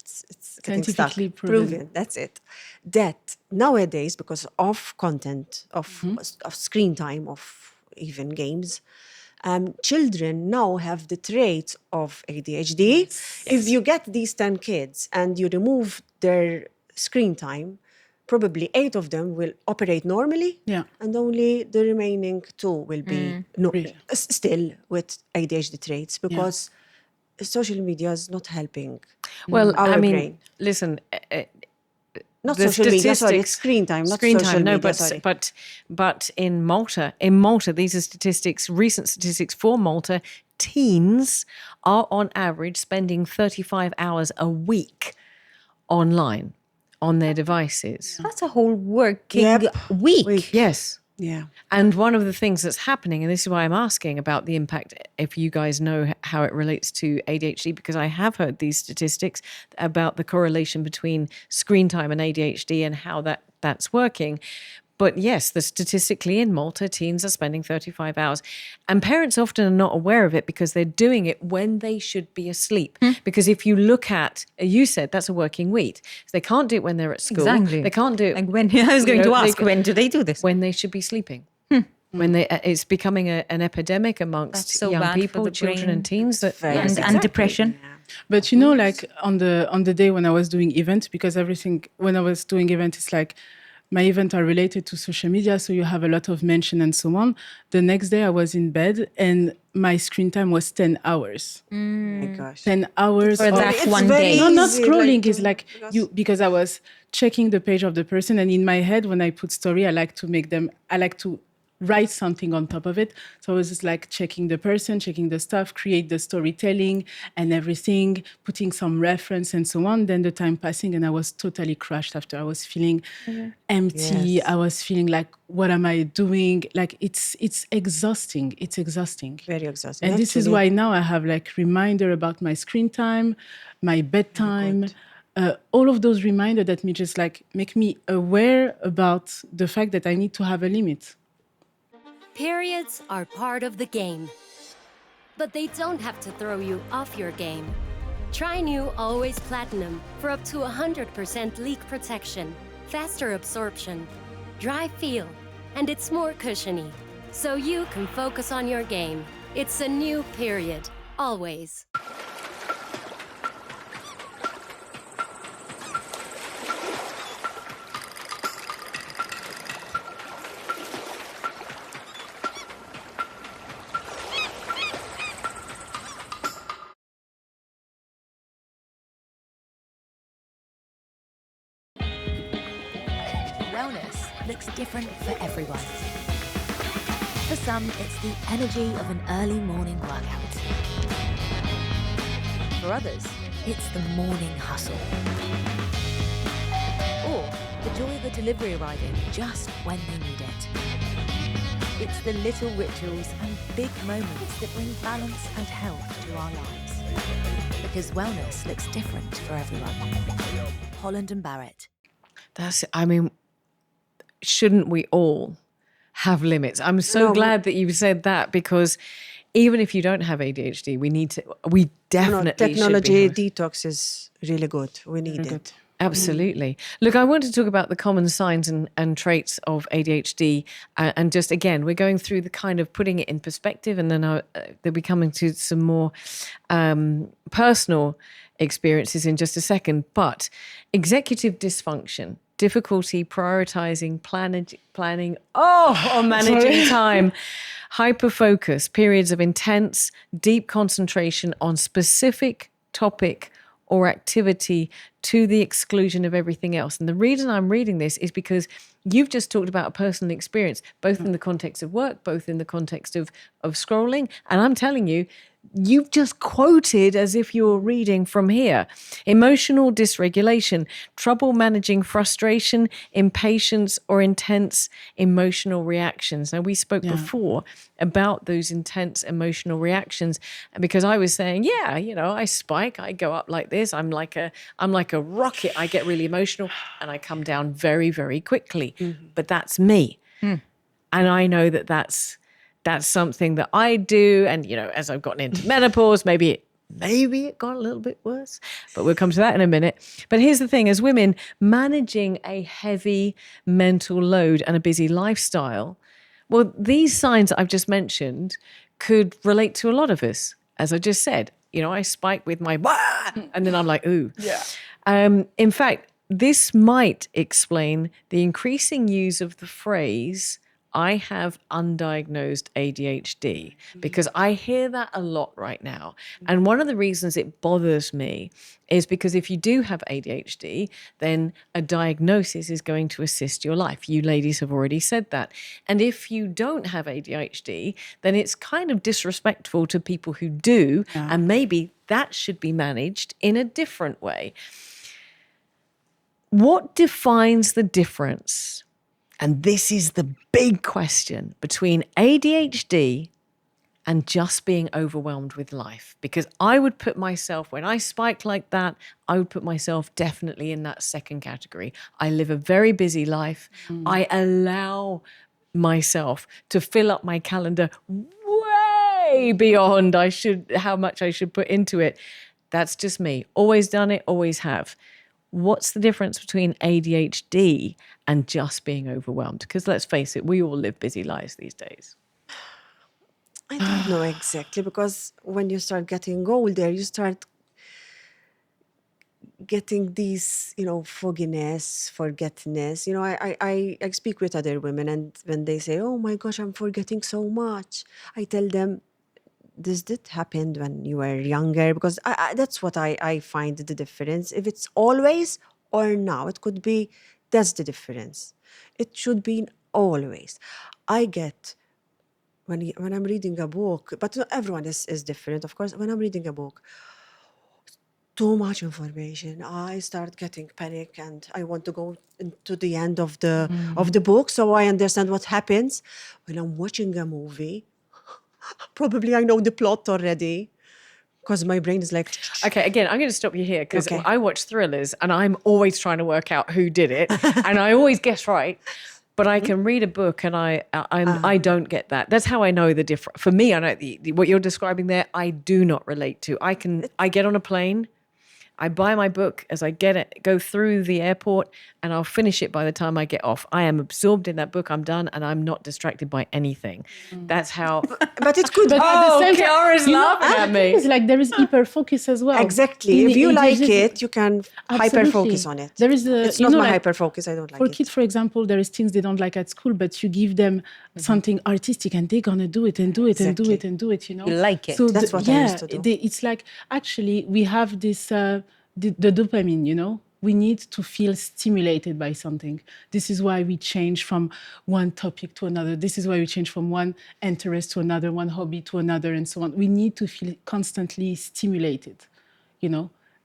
It's scientifically proven. That's it. That nowadays, because of content, of screen time, of even games, children now have the traits of ADHD. Yes. If you get these 10 kids and you remove their screen time, probably 8 of them will operate normally, and only the remaining 2 will be still with ADHD traits, because social media is not helping our brain. Listen, not the social media, sorry, statistics- it's screen time, not screen social time. No, media, but sorry. but in Malta, these are statistics, recent statistics for Malta. Teens are on average spending 35 hours a week online on their devices. That's a whole working week. Yes. Yeah. And one of the things that's happening, and this is why I'm asking about the impact, if you guys know how it relates to ADHD, because I have heard these statistics about the correlation between screen time and ADHD and how that's working. But yes, statistically in Malta, teens are spending 35 hours. And parents often are not aware of it because they're doing it when they should be asleep. Because if you look at, you said that's a working week. So they can't do it when they're at school. Exactly. They can't do it. Like when I was going to ask, when do they do this? When they should be sleeping. When it's becoming an epidemic amongst That's so young bad for people, the children brain. and teens. And depression. But you know, like on the day when I was doing events, because everything when I was doing events, it's like my events are related to social media, so you have a lot of mention and so on. The next day I was in bed and my screen time was 10 hours. Oh my gosh. 10 hours. For that It's one very day. No, not easy, scrolling. like, Is like because I was checking the page of the person, and in my head, when I put story, I like to write something on top of it. So I was just like checking the person, checking the stuff, create the storytelling and everything, putting some reference and so on. Then the time passing, and I was totally crushed after. I was feeling empty. Yes. I was feeling like, what am I doing? Like it's exhausting. It's exhausting. Very exhausting. And this is why now I have like reminder about my screen time, my bedtime, all of those reminders that make me aware about the fact that I need to have a limit. Periods are part of the game, but they don't have to throw you off your game. Try new Always Platinum for up to 100% leak protection, faster absorption, dry feel, and it's more cushiony, so you can focus on your game. It's a new period, always. Wellness looks different for everyone. For some, it's the energy of an early morning workout. For others, it's the morning hustle. Or the joy of a delivery arriving just when they need it. It's the little rituals and big moments that bring balance and health to our lives. Because wellness looks different for everyone. Holland and Barrett. Shouldn't we all have limits? I'm so glad that you said that, because even if you don't have ADHD, we definitely technology should be detox is really good. We need it. Absolutely. Look, I want to talk about the common signs and traits of ADHD. And just, again, we're going through the kind of putting it in perspective, and then they'll be coming to some more personal experiences in just a second. But executive dysfunction, difficulty prioritizing, planning, or managing time, hyperfocus, periods of intense, deep concentration on specific topic or activity to the exclusion of everything else. And the reason I'm reading this is because you've just talked about a personal experience, both in the context of work, both in the context of scrolling. And I'm telling you, you've just quoted as if you were reading from here. Emotional dysregulation, trouble managing frustration, impatience, or intense emotional reactions. Now, we spoke before about those intense emotional reactions, because I was saying, I spike, I go up like this. I'm like a rocket. I get really emotional and I come down very, very quickly. But that's me. And I know that that's something that I do. And, as I've gotten into menopause, maybe it got a little bit worse, but we'll come to that in a minute. But here's the thing, as women, managing a heavy mental load and a busy lifestyle, well, these signs that I've just mentioned could relate to a lot of us. As I just said, I spike with my, and then I'm like, ooh. Yeah. In fact, this might explain the increasing use of the phrase, I have undiagnosed ADHD, because I hear that a lot right now. And one of the reasons it bothers me is because if you do have ADHD, then a diagnosis is going to assist your life. You ladies have already said that. And if you don't have ADHD, then it's kind of disrespectful to people who do. Yeah. And maybe that should be managed in a different way. What defines the difference? And this is the big question between ADHD and just being overwhelmed with life. Because I would put myself, when I spike like that, I would put myself definitely in that second category. I live a very busy life. I allow myself to fill up my calendar way beyond how much I should put into it. That's just me. Always done it, always have. What's the difference between ADHD and just being overwhelmed? Because let's face it, we all live busy lives these days. I don't know exactly, because when you start getting older, you start getting these, fogginess, forgetfulness. I speak with other women, and when they say, oh my gosh, I'm forgetting so much, I tell them, this did happen when you were younger, because that's what I find the difference. If it's always or now, it could be, that's the difference. It should be always. I get, when I'm reading a book, but everyone is different, of course. When I'm reading a book, too much information, I start getting panic, and I want to go into the end of the book so I understand what happens. When I'm watching a movie, probably I know the plot already, because my brain is like... Okay, again, I'm going to stop you here, because I watch thrillers and I'm always trying to work out who did it, and I always guess right. But I can read a book and I don't get that. That's how I know the difference. For me, I know what you're describing there, I do not relate to. I get on a plane, I buy my book as I get it, go through the airport, and I'll finish it by the time I get off. I am absorbed in that book, I'm done, and I'm not distracted by anything. That's how... But it's good. But at the same time, Chiara's laughing at me. It's like there is hyper-focus as well. Exactly. If you like it, you can hyper-focus on it. There is it's not my hyper-focus, I don't like it. For kids, for example, there is things they don't like at school, but you give them something artistic and they're going to do it and do it and do it and do it, You like it. So that's what I used to do. It's like, actually, we have this, the dopamine, We need to feel stimulated by something. This is why we change from one topic to another. This is why we change from one interest to another, one hobby to another, and so on. We need to feel constantly stimulated,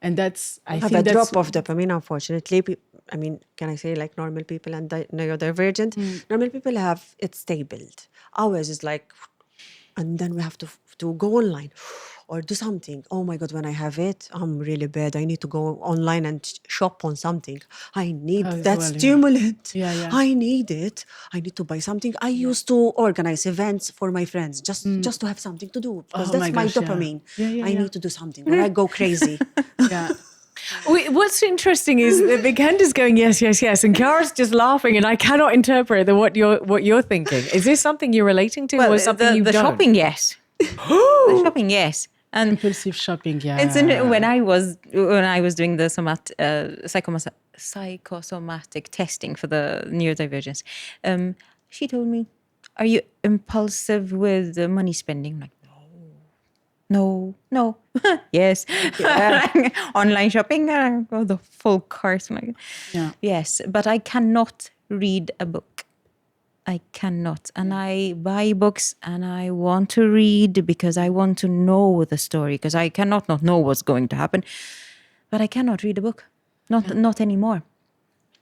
And that's, I think have a drop of dopamine, unfortunately. I mean, can I say like normal people and neurodivergent? Normal people have it stabled. Ours is like, and then we have to go online or do something. Oh my God, when I have it, I'm really bad. I need to go online and shop on something. I need that stimulant. Yeah. I need it. I need to buy something. I used to organize events for my friends just to have something to do, because that's my dopamine. Yeah, I need to do something, or I go crazy. Yeah. What's interesting is that Makenda's going, yes, and Chiara's just laughing, and I cannot interpret what you're thinking. Is this something you're relating to, or something you the don't? shopping, yes. The shopping, yes. And impulsive shopping, yeah. It's when I was doing the psychosomatic testing for the neurodivergence, she told me, "Are you impulsive with money spending?" I'm like, no. Yes. Online shopping, the full cart. Like, yes, but I cannot read a book. I cannot. And I buy books and I want to read because I want to know the story, because I cannot not know what's going to happen. But I cannot read a book. Not anymore.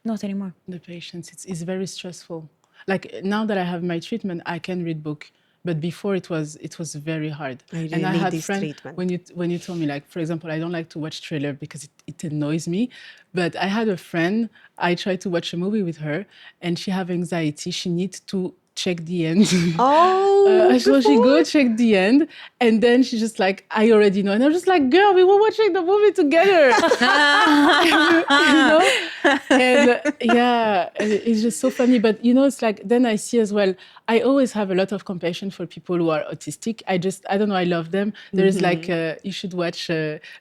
Not anymore. The patience, it's very stressful. Like now that I have my treatment, I can read book. But before it was very hard. I had this treatment. When you told me, like, for example, I don't like to watch trailer because it annoys me. But I had a friend, I tried to watch a movie with her, and she have anxiety. She needs to check the end. So she go check the end, and then she's just like, I already know. And I'm just like, girl, we were watching the movie together. And it's just so funny. But it's like, then I see as well, I always have a lot of compassion for people who are autistic. I don't know, I love them. There is like, you should watch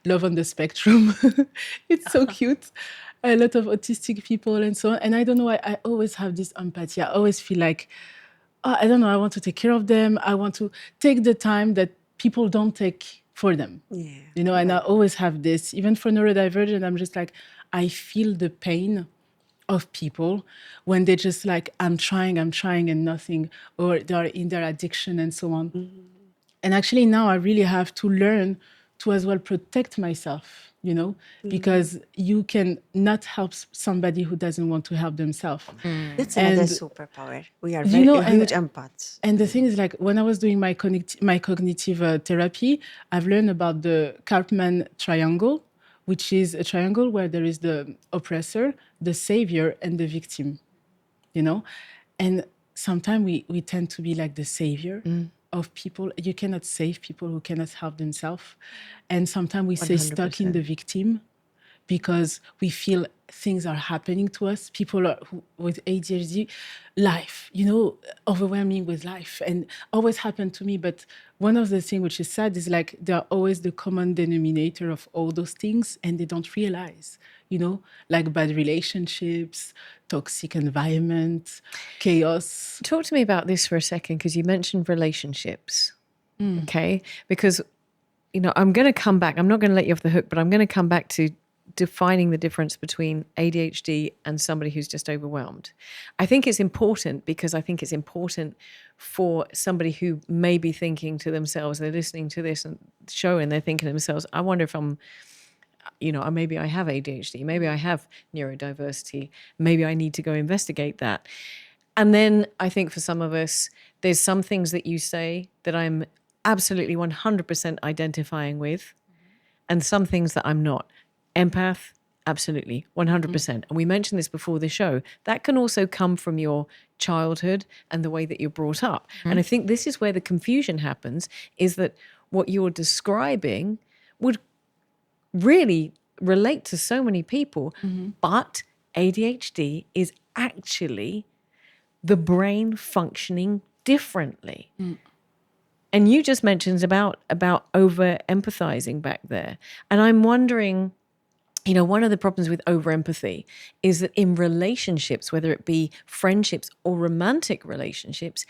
Love on the Spectrum. It's so cute. a lot of autistic people and so on. And I don't know why I always have this empathy. I always feel like, I don't know, I want to take care of them. I want to take the time that people don't take for them. Yeah. You know, and I always have this, even for neurodivergent, I'm just like, I feel the pain of people when they're just like, I'm trying and nothing, or they're in their addiction and so on. Mm-hmm. And actually now I really have to learn to as well protect myself, you know, because you can not help somebody who doesn't want to help themselves. That's another superpower. We are very huge empaths. And the thing is, like, when I was doing my cognitive therapy, I've learned about the Karpman triangle, which is a triangle where there is the oppressor, the savior, and the victim, you know? And sometimes we tend to be like the savior of people. You cannot save people who cannot help themselves. And sometimes we stay stuck in the victim because we feel things are happening to us. People with ADHD, life, you know, overwhelming with life. And always happened to me. But one of the things which is sad is like they're always the common denominator of all those things, and they don't realize, you know, like bad relationships, toxic environment, chaos. Talk to me about this for a second, because you mentioned relationships, okay? Because, you know, I'm going to come back. I'm not going to let you off the hook, but I'm going to come back to defining the difference between ADHD and somebody who's just overwhelmed. I think it's important because I think it's important for somebody who may be thinking to themselves, they're listening to this show and they're thinking to themselves, I wonder if I'm, you know, maybe I have ADHD, maybe I have neurodiversity, maybe I need to go investigate that. And then I think for some of us, there's some things that you say that I'm absolutely 100% identifying with, and some things that I'm not. Empath, absolutely, 100%. And we mentioned this before the show. That can also come from your childhood and the way that you're brought up. And I think this is where the confusion happens, is that what you're describing would really relate to so many people, but ADHD is actually the brain functioning differently. And you just mentioned about over empathizing back there. And I'm wondering, you know, one of the problems with over empathy is that in relationships, whether it be friendships or romantic relationships,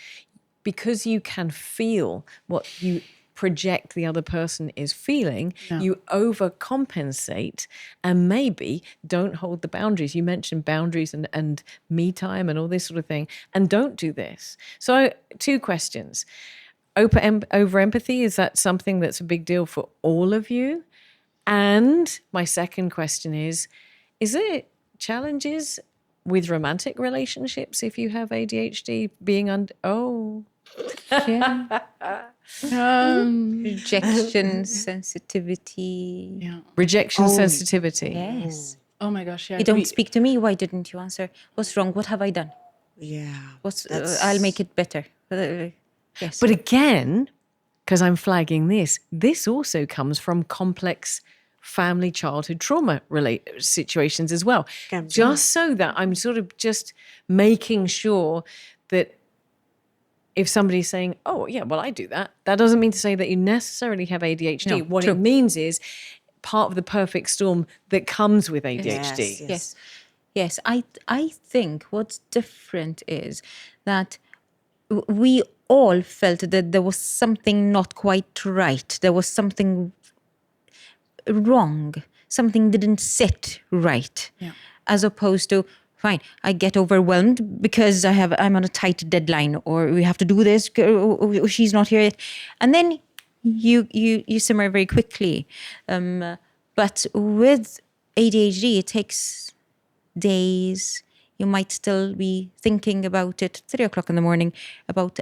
because you can feel what you project the other person is feeling, you overcompensate and maybe don't hold the boundaries. You mentioned boundaries and me time and all this sort of thing, and don't do this. So 2 questions. Over empathy, is that something that's a big deal for all of you? And my second question is there challenges with romantic relationships if you have ADHD being rejection sensitivity. Rejection sensitivity. Yes. Oh my gosh, yeah. You don't speak to me. Why didn't you answer? What's wrong? What have I done? Yeah. I'll make it better. Yes. But again, because I'm flagging this also comes from complex family childhood trauma situations as well. Just so that I'm sort of just making sure that if somebody's saying, oh, yeah, well, I do that, that doesn't mean to say that you necessarily have ADHD. No, what true. it means is part of the perfect storm that comes with ADHD. Yes. I think what's different is that we all felt that there was something not quite right. There was something wrong. Something didn't sit right. Yeah. As opposed to, fine, I get overwhelmed because I'm on a tight deadline, or we have to do this, or she's not here yet. And then you simmer very quickly. But with ADHD, it takes days. You might still be thinking about it 3 o'clock in the morning, about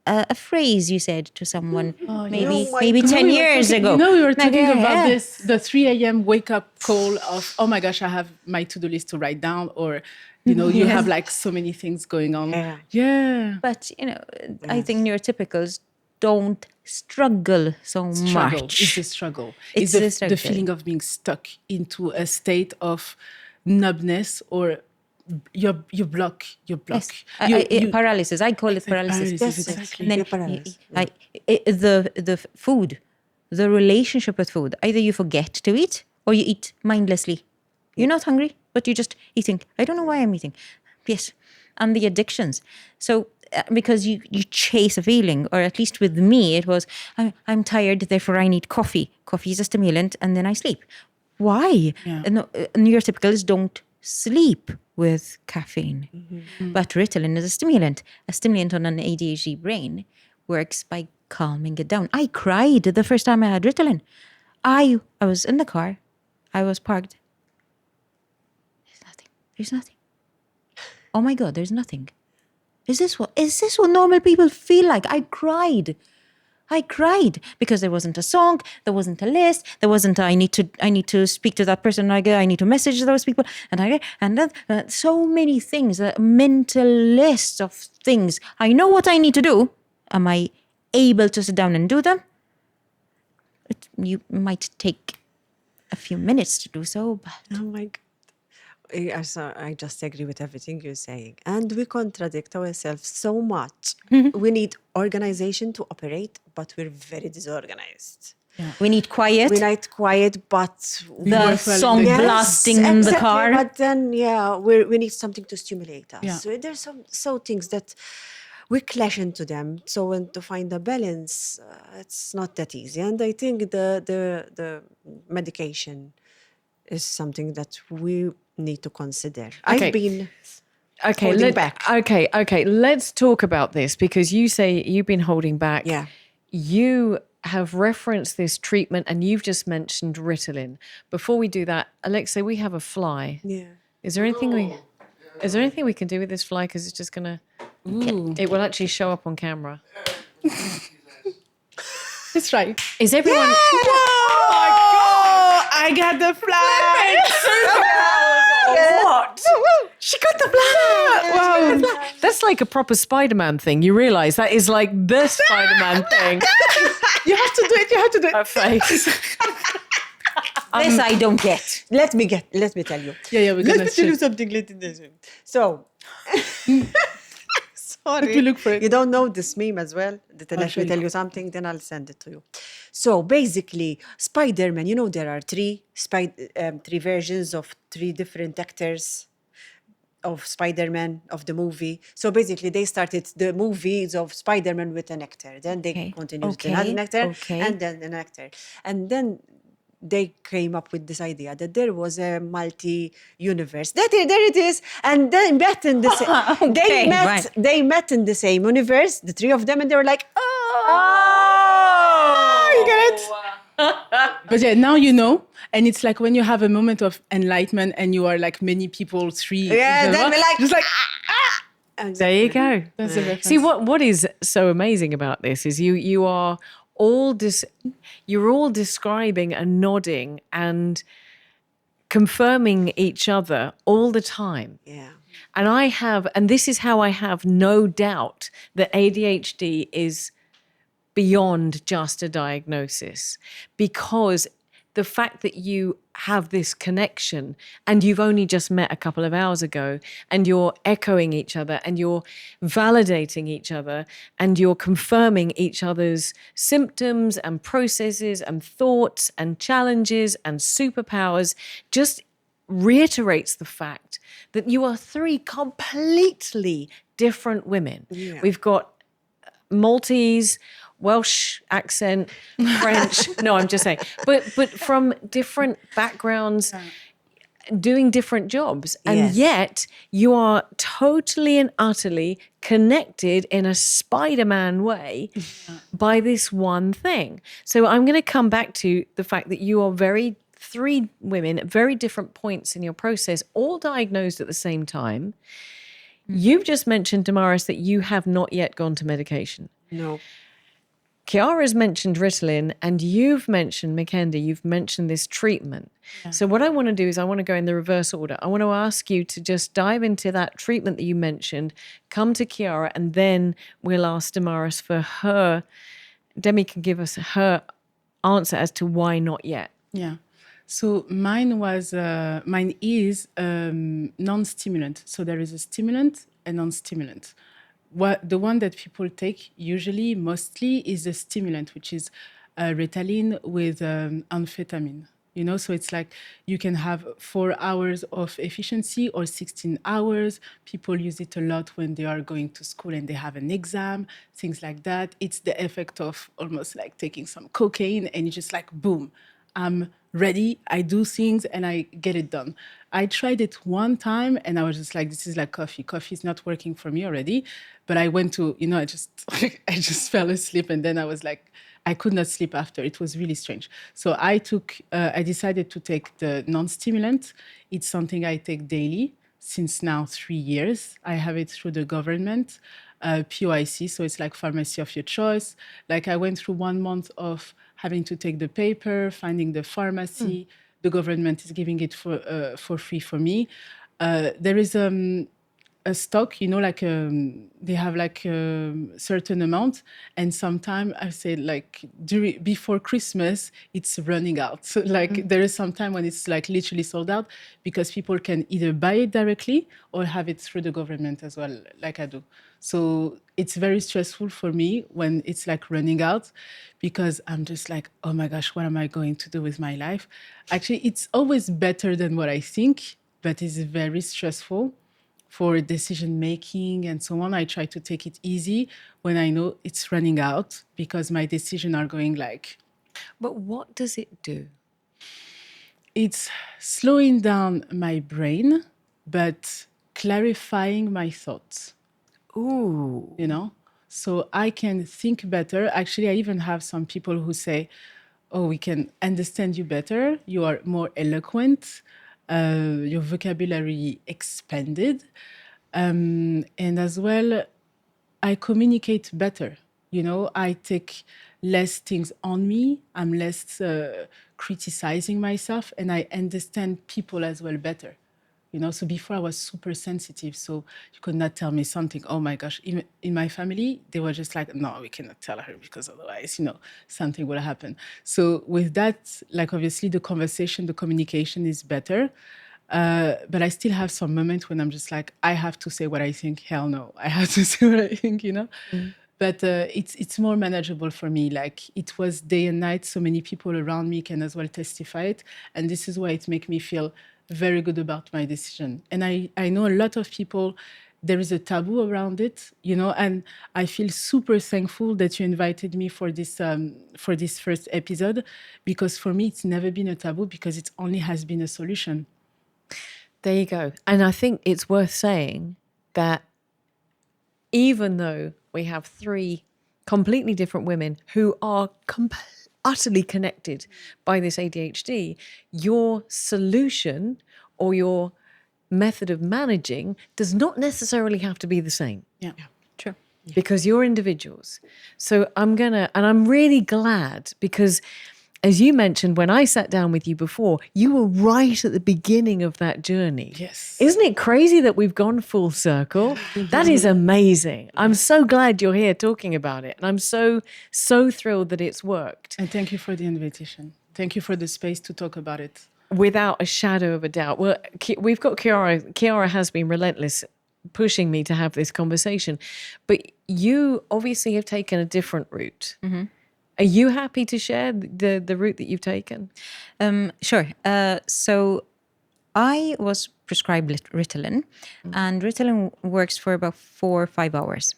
a phrase you said to someone maybe 10 years ago. You know, we were talking about this, the 3 a.m. wake-up call of, oh my gosh, I have my to-do list to write down, or, you know, you have like so many things going on. Yeah. But, you know, I think neurotypicals don't struggle so much. It's the struggle. It's the feeling of being stuck into a state of numbness, or you block. Yes. Paralysis. I call it paralysis. Yes, exactly. And then the food, the relationship with food. Either you forget to eat or you eat mindlessly. You're not hungry. but you're just eating. I don't know why I'm eating. Yes. And the addictions. So because you chase a feeling, or at least with me, it was, I'm tired, therefore I need coffee. Coffee is a stimulant, and then I sleep. Why? Yeah. Neurotypicals don't sleep with caffeine. But Ritalin is a stimulant. A stimulant on an ADHD brain works by calming it down. I cried the first time I had Ritalin. I was in the car. I was parked. There's nothing. Oh my God, there's nothing. Is this what normal people feel like? I cried because there wasn't a song, there wasn't a list, there wasn't I need to speak to that person, I need to message those people, and then so many things, a mental list of things. I know what I need to do. Am I able to sit down and do them? You might take a few minutes to do so, but Oh my God. I just agree with everything you're saying. And we contradict ourselves so much. We need organization to operate, but we're very disorganized. we need quiet. We need quiet, but The song blasting in the car. But then, we need something to stimulate us. Yeah. So there's some things that we clash into them. So when to find a balance, it's not that easy. And I think the medication is something that we need to consider. Okay. I've been Okay, holding back. Okay. Let's talk about this, because you say you've been holding back. Yeah. You have referenced this treatment, and you've just mentioned Ritalin. Before we do that, Alexei, we have a fly. Yeah. Is there anything we can do with this fly? Because it's just gonna. It will actually show up on camera. Let's try. Is everyone? I got the fly. What? She got the fly. Wow. That's like a proper Spider-Man thing. You realise that is like the Spider-Man thing. You have to do it. Her face. This I don't get. Let me tell you. Yeah, we're Let gonna me tell you check. something. So, sorry. Let me look for it. You don't know this meme as well? Let me show tell you. you something, then I'll send it to you. So basically, Spider-Man, there are three versions of three different actors of Spider-Man, of the movie. So basically, they started the movies of Spider-Man with an actor. Then they continued with another actor, and then an actor. And then they came up with this idea that there was a multi-universe. There it is. And they met in the same... They met in the same universe, the three of them, and they were like, you get it? But yeah, now you know. And it's like when you have a moment of enlightenment and you are like many people, three. Yeah, then we're like... just like, There you go. that's the reference. See, what is so amazing about this is you are all you're all describing and nodding and confirming each other all the time. Yeah. And this is how I have no doubt that ADHD is beyond just a diagnosis, because the fact that you have this connection and you've only just met a couple of hours ago and you're echoing each other and you're validating each other and you're confirming each other's symptoms and processes and thoughts and challenges and superpowers just reiterates the fact that you are three completely different women. Yeah. We've got Maltese, Welsh accent, French. No, I'm just saying. But from different backgrounds, doing different jobs. And yet you are totally and utterly connected in a Spider-Man way by this one thing. So I'm going to come back to the fact that you are three women at very different points in your process, all diagnosed at the same time. You've just mentioned, Demaris, that you have not yet gone to medication. No. Chiara's mentioned Ritalin, and you've mentioned, Makenda, you've mentioned this treatment. Yeah. So what I want to do is I want to go in the reverse order. I want to ask you to just dive into that treatment that you mentioned, come to Chiara, and then we'll ask Demaris for her. Demi can give us her answer as to why not yet. Yeah. So mine is non-stimulant. So there is a stimulant and non-stimulant. The one that people take mostly is a stimulant, which is Ritalin with amphetamine. You know, so it's like you can have 4 hours of efficiency or 16 hours. People use it a lot when they are going to school and they have an exam, things like that. It's the effect of almost like taking some cocaine and you just like, boom, I'm ready. I do things and I get it done. I tried it one time and I was just like, this is like coffee. Coffee is not working for me already. But I went to, you know, I just fell asleep and then I was like, I could not sleep after. It was really strange. So I decided to take the non-stimulant. It's something I take daily since now 3 years. I have it through the government, POIC, so it's like pharmacy of your choice. Like I went through 1 month of having to take the paper, finding the pharmacy. The government is giving it for free for me. There is a stock, you know, like they have like a certain amount, and sometimes I say like before Christmas it's running out. So like there is some time when it's like literally sold out because people can either buy it directly or have it through the government as well, like I do. So it's very stressful for me when it's like running out because I'm just like, oh my gosh, what am I going to do with my life? Actually, it's always better than what I think, but it's very stressful for decision making and so on. I try to take it easy when I know it's running out because my decisions are going like. But what does it do? It's slowing down my brain, but clarifying my thoughts. Ooh. You know? So I can think better. Actually, I even have some people who say, oh, we can understand you better. You are more eloquent. Your vocabulary expanded. And as well, I communicate better. You know, I take less things on me. I'm less criticizing myself, and I understand people as well better. You know, so before I was super sensitive, so you could not tell me something. Oh my gosh, even in my family, they were just like, no, we cannot tell her because otherwise, you know, something will happen. So with that, like obviously the conversation, the communication is better. But I still have some moments when I'm just like, I have to say what I think. Hell no, I have to say what I think, you know? But it's more manageable for me. Like it was day and night. So many people around me can as well testify it. And this is why it makes me feel very good about my decision. And I know a lot of people, there is a taboo around it, you know, and I feel super thankful that you invited me for this first episode, because for me, it's never been a taboo because it only has been a solution. There you go. And I think it's worth saying that even though we have 3 completely different women who are utterly connected by this ADHD, your solution or your method of managing does not necessarily have to be the same. Yeah. True. Because you're individuals. So I'm really glad because, as you mentioned, when I sat down with you before, you were right at the beginning of that journey. Yes. Isn't it crazy that we've gone full circle? That is amazing. I'm so glad you're here talking about it. And I'm so thrilled that it's worked. And thank you for the invitation. Thank you for the space to talk about it. Without a shadow of a doubt. Well, we've got Chiara. Chiara has been relentless pushing me to have this conversation. But you obviously have taken a different route. Mm-hmm. Are you happy to share the route that you've taken? Sure. So I was prescribed Ritalin, and Ritalin works for about 4 or 5 hours,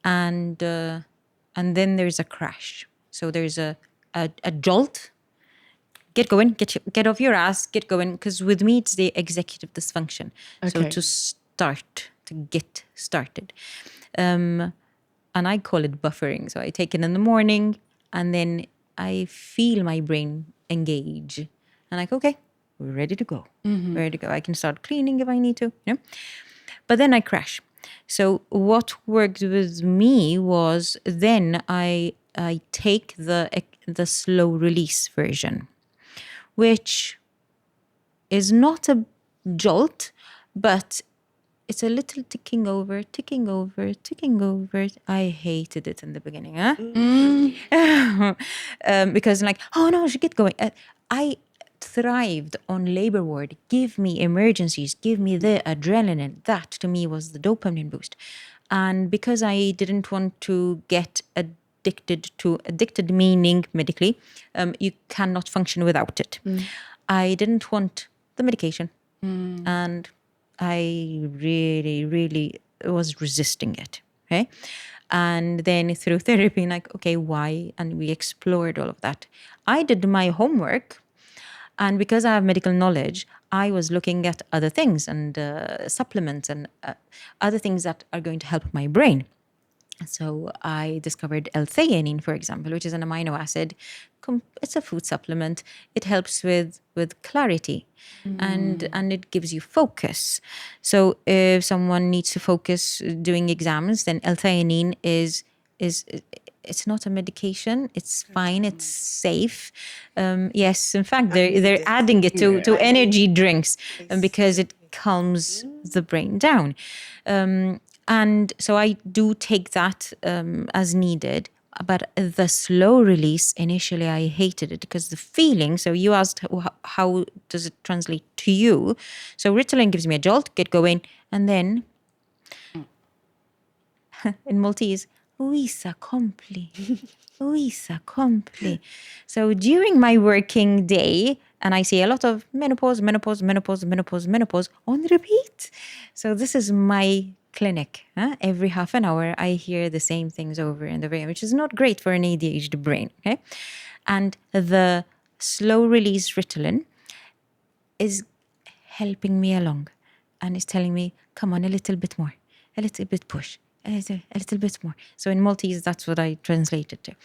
and then there's a crash. So there's a jolt. Get going. Get off your ass. Get going. Because with me, it's the executive dysfunction. Okay. So to get started. And I call it buffering. So I take it in the morning and then I feel my brain engage. And I'm like, okay, we're ready to go. Mm-hmm. Ready to go. I can start cleaning if I need to. You know? But then I crash. So what worked with me was then I take the slow release version, which is not a jolt, but it's a little ticking over. I hated it in the beginning, huh? Because like, oh no, I should get going. I thrived on labor ward. Give me emergencies. Give me the adrenaline. That to me was the dopamine boost. And because I didn't want to get addicted meaning medically, you cannot function without it. I didn't want the medication, and I really, really was resisting it. Okay. And then through therapy, like, okay, why? And we explored all of that. I did my homework, and because I have medical knowledge, I was looking at other things and supplements and other things that are going to help my brain. So I discovered L-theanine, for example, which is an amino acid. It's a food supplement. It helps with clarity, and it gives you focus. So if someone needs to focus doing exams, then L-theanine is it's not a medication. It's fine. It's safe. Yes, in fact, they're adding it to energy drinks because it calms the brain down. And so I do take that as needed. But the slow release, initially I hated it because the feeling, so you asked how does it translate to you? So Ritalin gives me a jolt, get going, and then in Maltese, Uisa compli. Uisa compli. So during my working day, and I see a lot of menopause on repeat. So this is my clinic. Every half an hour, I hear the same things over and over, which is not great for an ADHD brain. Okay, and the slow release Ritalin is helping me along, and is telling me, "Come on, a little bit more, a little bit push, a little bit more." So in Maltese, that's what I translated to.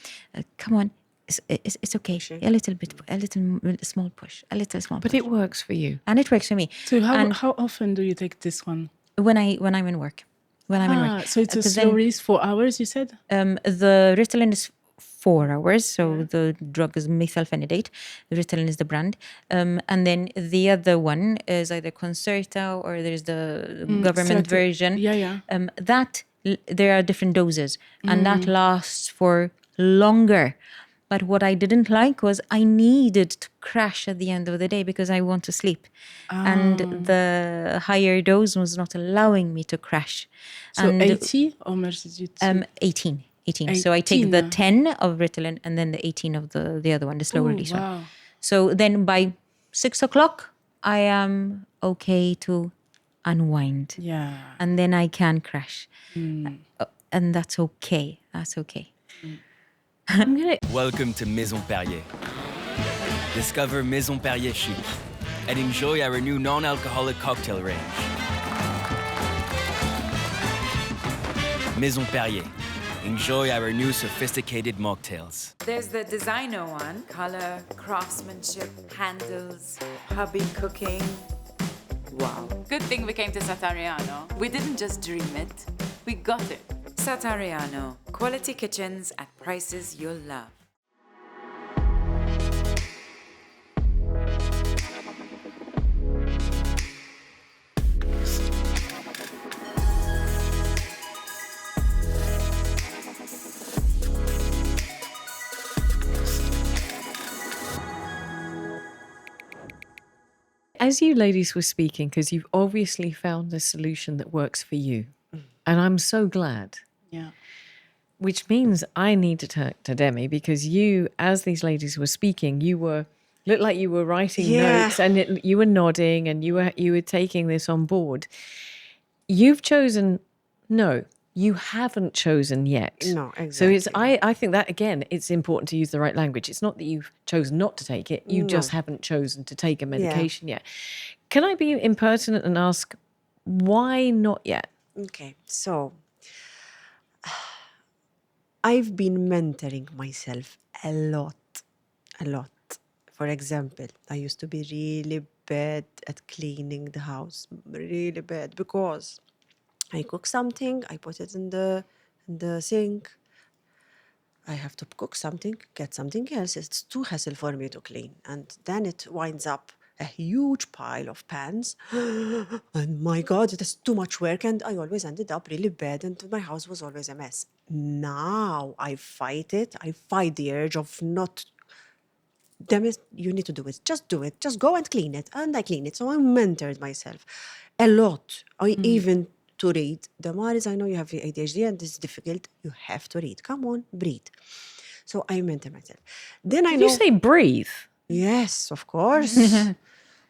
Come on. It's okay. A little bit, a little small push, a little small push. But it works for you. And it works for me. So how often do you take this one? When I'm in work. When I'm in work. So it's a slow release, 4 hours, you said? The Ritalin is 4 hours. So the drug is methylphenidate. The Ritalin is the brand. And then the other one is either Concerta or there's the government version. That there are different doses, and that lasts for longer. But what I didn't like was I needed to crash at the end of the day because I want to sleep. And the higher dose was not allowing me to crash. So and 80 or much did you take? 18. So I take the 10 of Ritalin and then the 18 of the other one, the slow release one. So then by 6 o'clock, I am okay to unwind. And then I can crash. And that's okay. That's okay. Welcome to Maison Perrier. Discover Maison Perrier Chic and enjoy our new non-alcoholic cocktail range. Maison Perrier. Enjoy our new sophisticated mocktails. There's the designer one, color, craftsmanship, handles, hubby cooking. Wow. Good thing we came to Satariano. We didn't just dream it, we got it. Satariano, quality kitchens at prices you'll love. As you ladies were speaking, because you've obviously found a solution that works for you, and I'm so glad. Which means I need to talk to Demi, because you, as these ladies were speaking, looked like you were writing notes, and you were nodding, and you were taking this on board. You've chosen, no, you haven't chosen yet. No, exactly. So I think that, again, it's important to use the right language. It's not that you've chosen not to take it. You just haven't chosen to take a medication yet. Can I be impertinent and ask, why not yet? Okay, so I've been mentoring myself a lot. For example, I used to be really bad at cleaning the house, really bad, because I cook something, I put it in the sink. I have to cook something, get something else. It's too hassle for me to clean. And then it winds up a huge pile of pans. And my God, it is too much work. And I always ended up really bad, and my house was always a mess. Now I fight it. I fight the urge of not... Demis, you need to do it. Just do it. Just go and clean it. And I clean it. So I mentored myself a lot. I even to read. Demaris, I know you have ADHD and this is difficult. You have to read. Come on, breathe. So I mentor myself. Then I Did know. you say breathe? Yes, of course.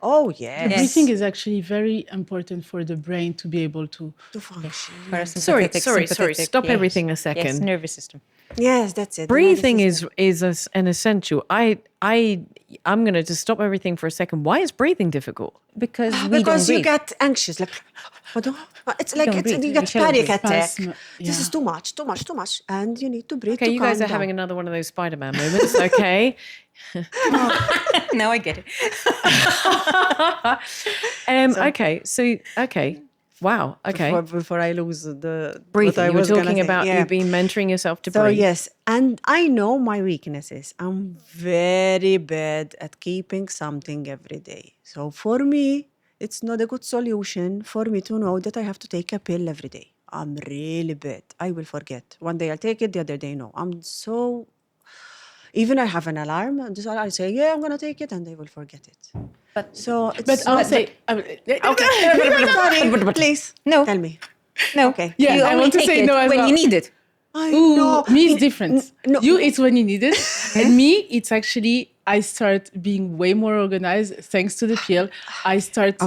Oh, yes. Breathing is actually very important for the brain to be able to function. Sorry. Stop everything a second. Yes, nervous system. Yes, that's it. Breathing is an essential. I'm going to just stop everything for a second. Why is breathing difficult? Because you get anxious. Like, it's like you get panic attack. This is too much, and you need to breathe. Okay, you guys are having another one of those Spider-Man moments. Okay. Now I get it. Okay. Wow. Okay. Before I lose the breathing, you were talking about you've been mentoring yourself to breathe. So yes, and I know my weaknesses. I'm very bad at keeping something every day. So for me, it's not a good solution for me to know that I have to take a pill every day. I'm really bad. I will forget. One day I'll take it, the other day no. I'm so... Even I have an alarm, and I say, yeah, I'm going to take it, and they will forget it. But I'll say... Sorry, please. No. Tell me. No. Okay. Yeah, I want to say no as when well. you need it. Me is different. No. You, it's when you need it. And me, it's actually, I start being way more organized thanks to the pill. I start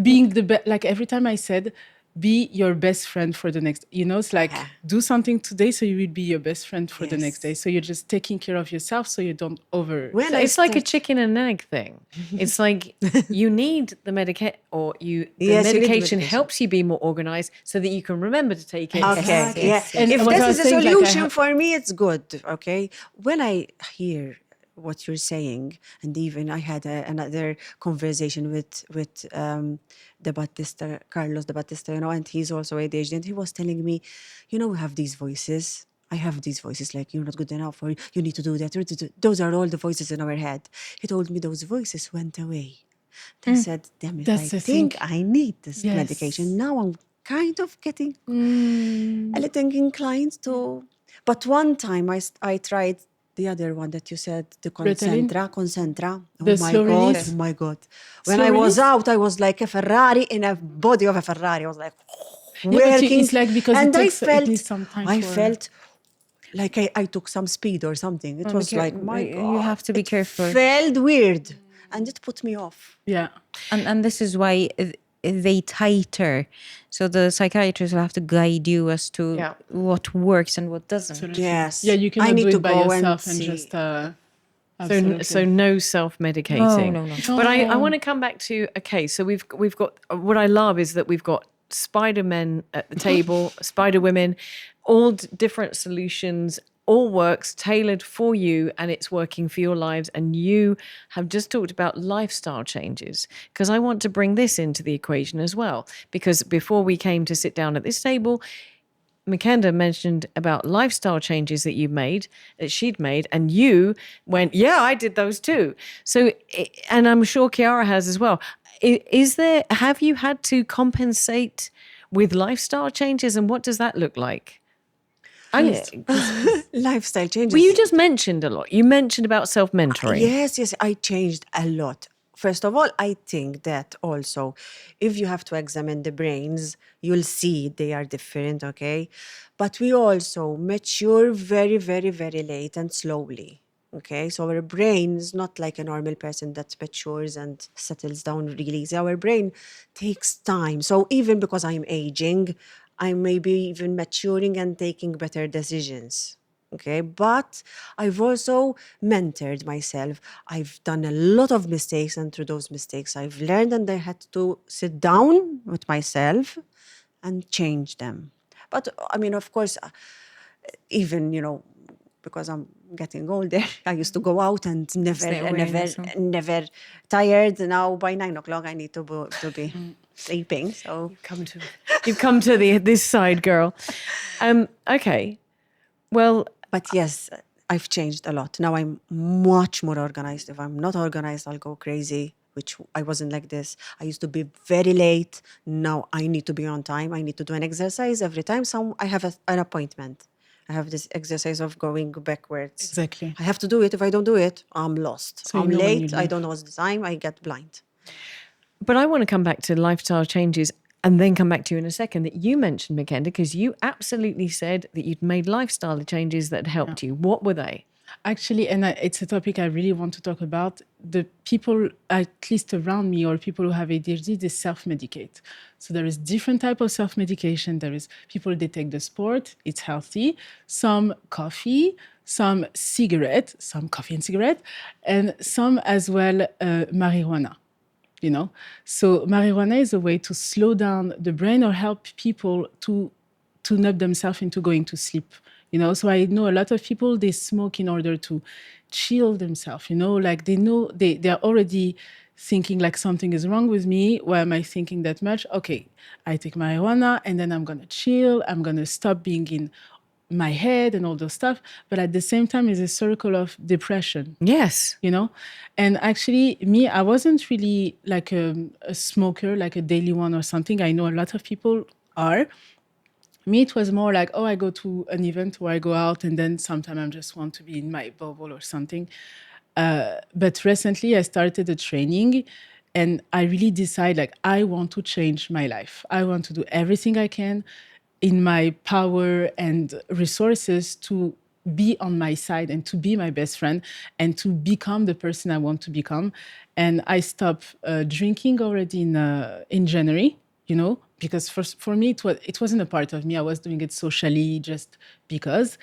being the best. Like every time I said, be your best friend for the next, it's like do something today so you will be your best friend for the next day. So you're just taking care of yourself so you don't it's like a chicken and egg thing. It's like you need the medication helps you be more organized so that you can remember to take it. Okay. Yes. And if this is a solution for me, it's good. Okay. When I hear what you're saying, and even I had another conversation with Carlos De Battista, and he's also ADHD, and he was telling me, we have these voices. I have these voices like, you're not good enough, or you need to do that. Those are all the voices in our head. He told me those voices went away. I said, damn it, I think I need this medication. Now I'm kind of getting a little inclined to... But one time I tried the other one that you said, the Concentra. Oh my God. When I was out, I was like a Ferrari in a body of a Ferrari. I was like working. It's like because and it needs some time. I felt like I took some speed or something. It was like, my God. You have to be careful. It felt weird. And it put me off. Yeah. And this is why they tighter. So the psychiatrist will have to guide you as to what works and what doesn't. Absolutely. Yes. Yeah, you cannot do it by yourself and just... So no self-medicating. No. But I want to come back to, so we've got, what I love is that we've got Spider-Men at the table, Spider-Women, all different solutions, all works tailored for you, and it's working for your lives. And you have just talked about lifestyle changes, because I want to bring this into the equation as well. Because before we came to sit down at this table, Makenda mentioned about lifestyle changes that she'd made, and you went, yeah, I did those too. So, and I'm sure Chiara has as well. Have you had to compensate with lifestyle changes, and what does that look like? Lifestyle changes. Well, you just mentioned a lot. You mentioned about self-mentoring. Yes, I changed a lot. First of all, I think that also, if you have to examine the brains, you'll see they are different, okay? But we also mature very, very, very late and slowly, okay? So our brain is not like a normal person that matures and settles down really easy. Our brain takes time. So even because I'm aging, I may be even maturing and taking better decisions. Okay, but I've also mentored myself. I've done a lot of mistakes, and through those mistakes, I've learned, and I had to sit down with myself and change them. But I mean, of course, even, because I'm getting older, I used to go out and never tired. Now by 9 o'clock, I need to be sleeping. So you've come to this side, girl. Okay, well. But yes, I've changed a lot. Now I'm much more organized. If I'm not organized, I'll go crazy, which I wasn't like this. I used to be very late. Now I need to be on time. I need to do an exercise every time. So I have an appointment. I have this exercise of going backwards. Exactly. I have to do it. If I don't do it, I'm lost. So I'm late. I don't know what's the time. I get blind. But I want to come back to lifestyle changes. and then come back to you in a second, that you mentioned, Makenda, because you absolutely said that you'd made lifestyle changes that helped you. What were they? Actually, and it's a topic I really want to talk about. The people, at least around me, or people who have ADHD, they self-medicate. So there is different type of self-medication. There is people, they take the sport, it's healthy. Some coffee, some cigarette, some coffee and cigarette, and some as well marijuana. You know, so marijuana is a way to slow down the brain or help people to nub themselves into going to sleep. You know, so I know a lot of people, they smoke in order to chill themselves, you know, like they know they're already thinking like something is wrong with me. Why am I thinking that much? Okay, I take marijuana and then I'm going to chill. I'm going to stop being in my head and all those stuff. But at the same time, it's a circle of depression. Yes. You know? And actually, me, I wasn't really like a smoker, like a daily one or something. I know a lot of people are. Me, it was more like, oh, I go to an event where I go out and then sometimes I just want to be in my bubble or something. But recently I started a training and I really decided like, I want to change my life. I want to do everything I can in my power and resources to be on my side and to be my best friend and to become the person I want to become. And I stopped drinking already in January, you know, because for me, it wasn't a part of me. I was doing it socially just because.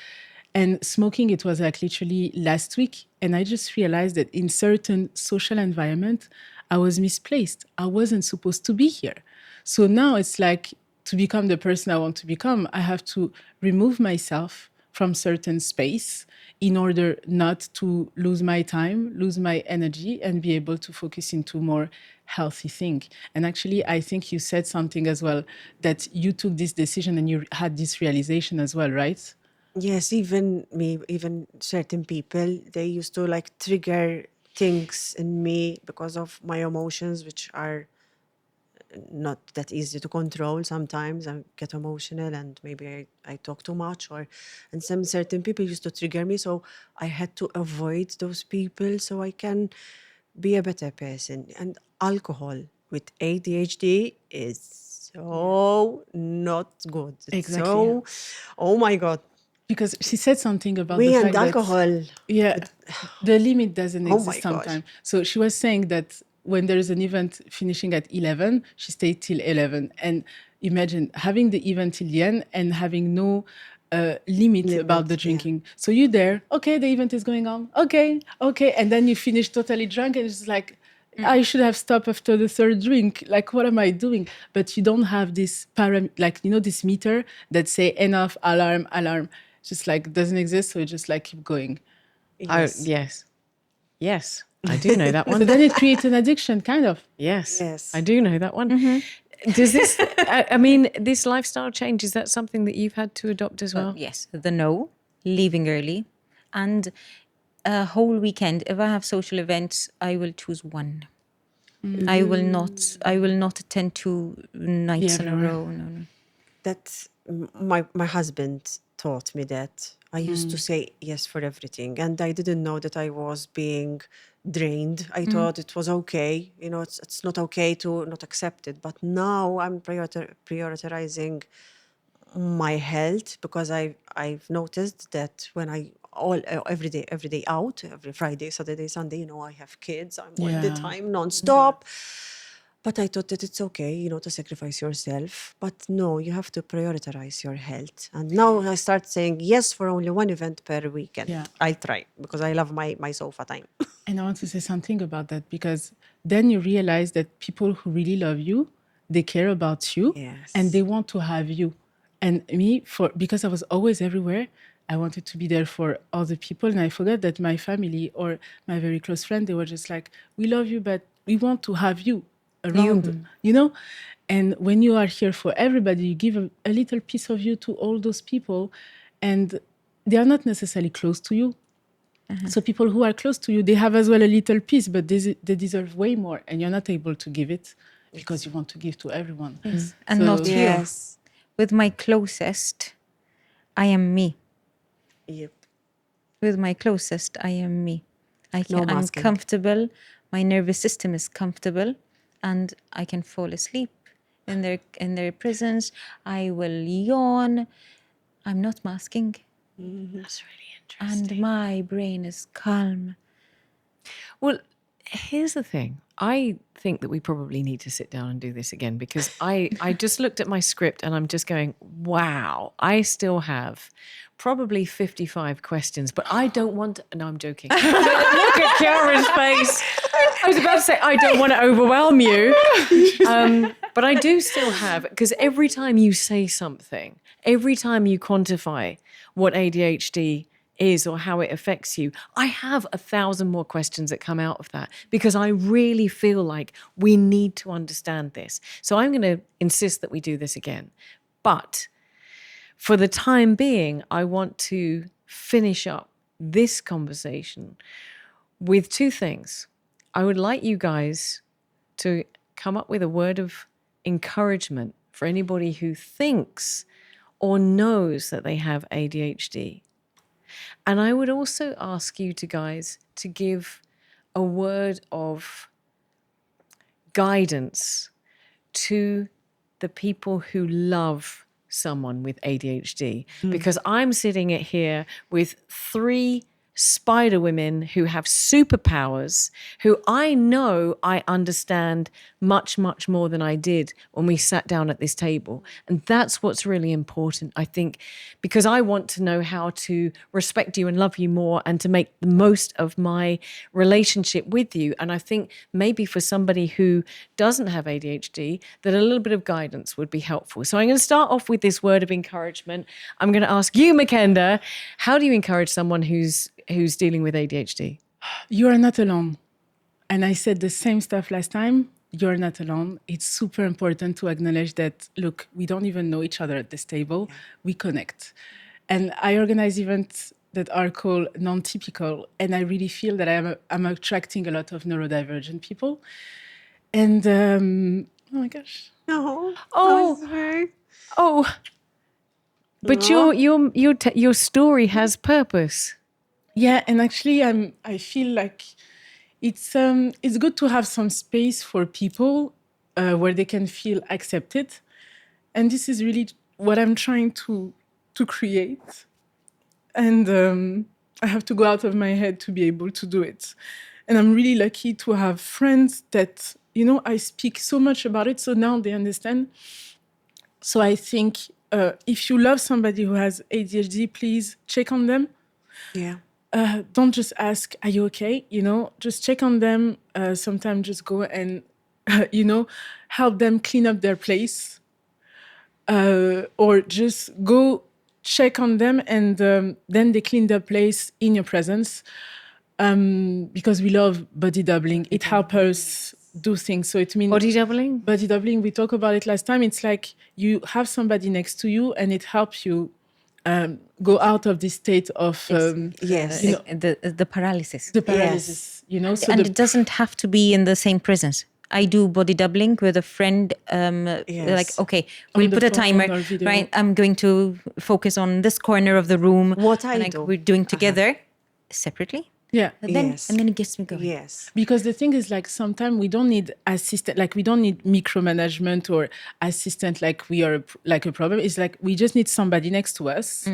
And smoking, it was like literally last week. And I just realized that in certain social environment, I was misplaced. I wasn't supposed to be here. So now it's like, to become the person I want to become, I have to remove myself from certain space in order not to lose my time, lose my energy, and be able to focus into more healthy thing. And actually, I think you said something as well, that you took this decision and you had this realization as well, right? Yes, even me, even certain people, they used to like trigger things in me because of my emotions, which are not that easy to control. Sometimes I get emotional and maybe I talk too much, and some certain people used to trigger me. So I had to avoid those people so I can be a better person. And alcohol with ADHD is so not good. It's Exactly. so, oh my God. Because she said something about Me the and fact alcohol. that, yeah, the limit doesn't Oh exist my sometimes. gosh. So she was saying that when there is an event finishing at 11, she stayed till 11. And imagine having the event till the end and having no limit about the drinking. Yeah. So you're there, okay, the event is going on, okay. And then you finish totally drunk and it's like, I should have stopped after the third drink. Like, what am I doing? But you don't have this this meter that say enough, alarm. Just like doesn't exist, so you just like keep going. Yes. Yes, I do know that one. So then it creates an addiction, kind of. Yes. I do know that one. Mm-hmm. Does this, I mean, this lifestyle change, is that something that you've had to adopt as well? Yes, the no, leaving early, and a whole weekend. If I have social events, I will choose one. I will not attend 2 nights in a row. No. That's my husband taught me that. I used to say yes for everything, and I didn't know that I was being drained. I thought it was okay. You know, it's not okay to not accept it. But now I'm prioritizing my health because I've noticed that when I every day out, every Friday, Saturday, Sunday, you know, I have kids. I'm all the time non-stop. But I thought that it's okay, you know, to sacrifice yourself. But no, you have to prioritize your health. And now I start saying yes for only one event per weekend. Yeah. I'll try because I love my sofa time. And I want to say something about that because then you realize that people who really love you, they care about you and they want to have you. And me, because I was always everywhere, I wanted to be there for other people. And I forgot that my family or my very close friend, they were just like, we love you, but we want to have you around, you know? And when you are here for everybody, you give a little piece of you to all those people and they are not necessarily close to you. So people who are close to you, they have as well a little piece, but they deserve way more and you're not able to give it because you want to give to everyone. Yes. And not you. With my closest, I am me. Yep. With my closest, I am me. I'm comfortable. My nervous system is comfortable and I can fall asleep in their presence. I will yawn. I'm not masking. That's really interesting. And my brain is calm. Well, here's the thing. I think that we probably need to sit down and do this again because I just looked at my script and I'm just going, wow, I still have probably 55 questions, but I don't want to, no, I'm joking. Look at Chiara's face. I was about to say, I don't want to overwhelm you. But I do still have, because every time you say something, every time you quantify what ADHD is or how it affects you, I have 1,000 more questions that come out of that because I really feel like we need to understand this. So I'm going to insist that we do this again. But for the time being, I want to finish up this conversation with two things. I would like you guys to come up with a word of encouragement for anybody who thinks or knows that they have ADHD. And I would also ask you guys to give a word of guidance to the people who love someone with ADHD. Because I'm sitting here with 3 spider women who have superpowers, who I know I understand much, much more than I did when we sat down at this table. And that's what's really important, I think, because I want to know how to respect you and love you more and to make the most of my relationship with you. And I think maybe for somebody who doesn't have ADHD, that a little bit of guidance would be helpful. So I'm going to start off with this word of encouragement. I'm going to ask you, Makenda, how do you encourage someone who's dealing with ADHD? You are not alone. And I said the same stuff last time. You're not alone. It's super important to acknowledge that, look, we don't even know each other at this table. We connect. And I organize events that are called non-typical. And I really feel that I'm attracting a lot of neurodivergent people. And, oh my gosh. But your story has purpose. Yeah, and actually, I feel like it's good to have some space for people where they can feel accepted, and this is really what I'm trying to create. And I have to go out of my head to be able to do it. And I'm really lucky to have friends that I speak so much about it, so now they understand. So I think if you love somebody who has ADHD, please check on them. Yeah. Don't just ask, are you okay? Just check on them. Sometimes just go and, help them clean up their place. Or just go check on them and then they clean their place in your presence. Because we love body doubling. It helps us do things. So it means... Body doubling? Body doubling, we talked about it last time. It's like you have somebody next to you and it helps you go out of this state of the paralysis. The paralysis, So and it doesn't have to be in the same presence. I do body doubling with a friend. Like, okay, we'll put a timer, right? I'm going to focus on this corner of the room. We're doing together, separately. Yeah. And then it gets me going. Yes. Because the thing is, like, sometimes we don't need assistant, like we don't need micromanagement or assistant like we are like a problem. It's like we just need somebody next to us.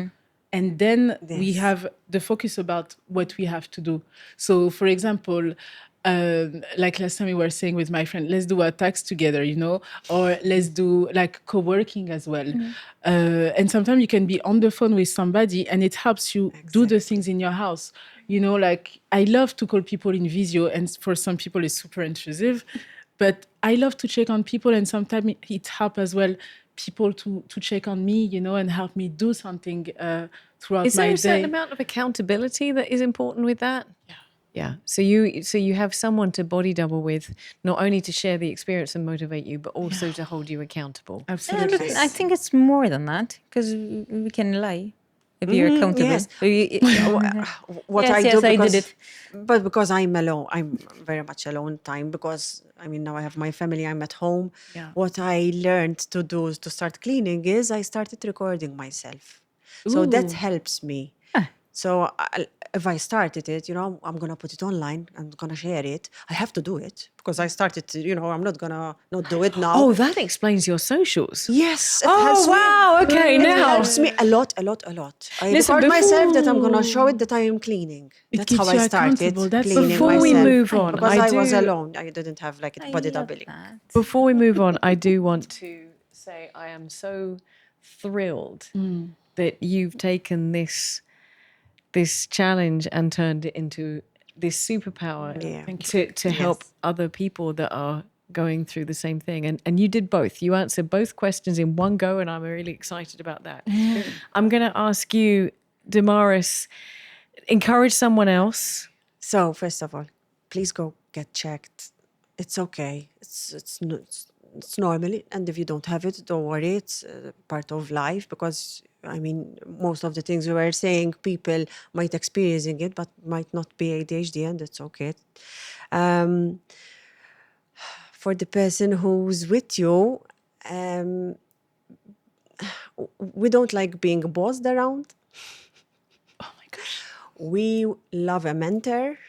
And then we have the focus about what we have to do. So, for example, like last time we were saying with my friend, let's do a task together, or let's do like co-working as well. And sometimes you can be on the phone with somebody and it helps you do the things in your house. Like I love to call people in visio, and for some people it's super intrusive, but I love to check on people, and sometimes it helps as well people to check on me, and help me do something throughout my day. Is there a certain amount of accountability that is important with that? Yeah. So you have someone to body double with, not only to share the experience and motivate you, but also to hold you accountable. Absolutely. I think it's more than that, because we can lie if you're accountable. Yes. I did it. But because I'm alone, I'm very much alone time, because now I have my family, I'm at home. Yeah. What I learned to do to start cleaning is I started recording myself. So that helps me. So if I started it, I'm going to put it online. I'm going to share it. I have to do it because I started to, I'm not going to not do it now. Oh, that explains your socials. Yes. It Oh, wow. Okay, it now. helps me a lot. I Listen, record myself that I'm going to show it that I am cleaning. That's keeps how I you started accountable. That's cleaning Before myself. we move on, Because I was do- alone. I didn't have like a body doubling. Before we move on, I do want to say I am so thrilled that you've taken this challenge and turned it into this superpower to help other people that are going through the same thing. And you did both. You answered both questions in one go, and I'm really excited about that. I'm going to ask you, Demaris, encourage someone else. So first of all, please go get checked. It's okay. It's normal, and if you don't have it, don't worry. It's part of life because, most of the things we were saying, people might experiencing it, but might not be ADHD, and it's okay. For the person who's with you, we don't like being bossed around. Oh my gosh. We love a mentor.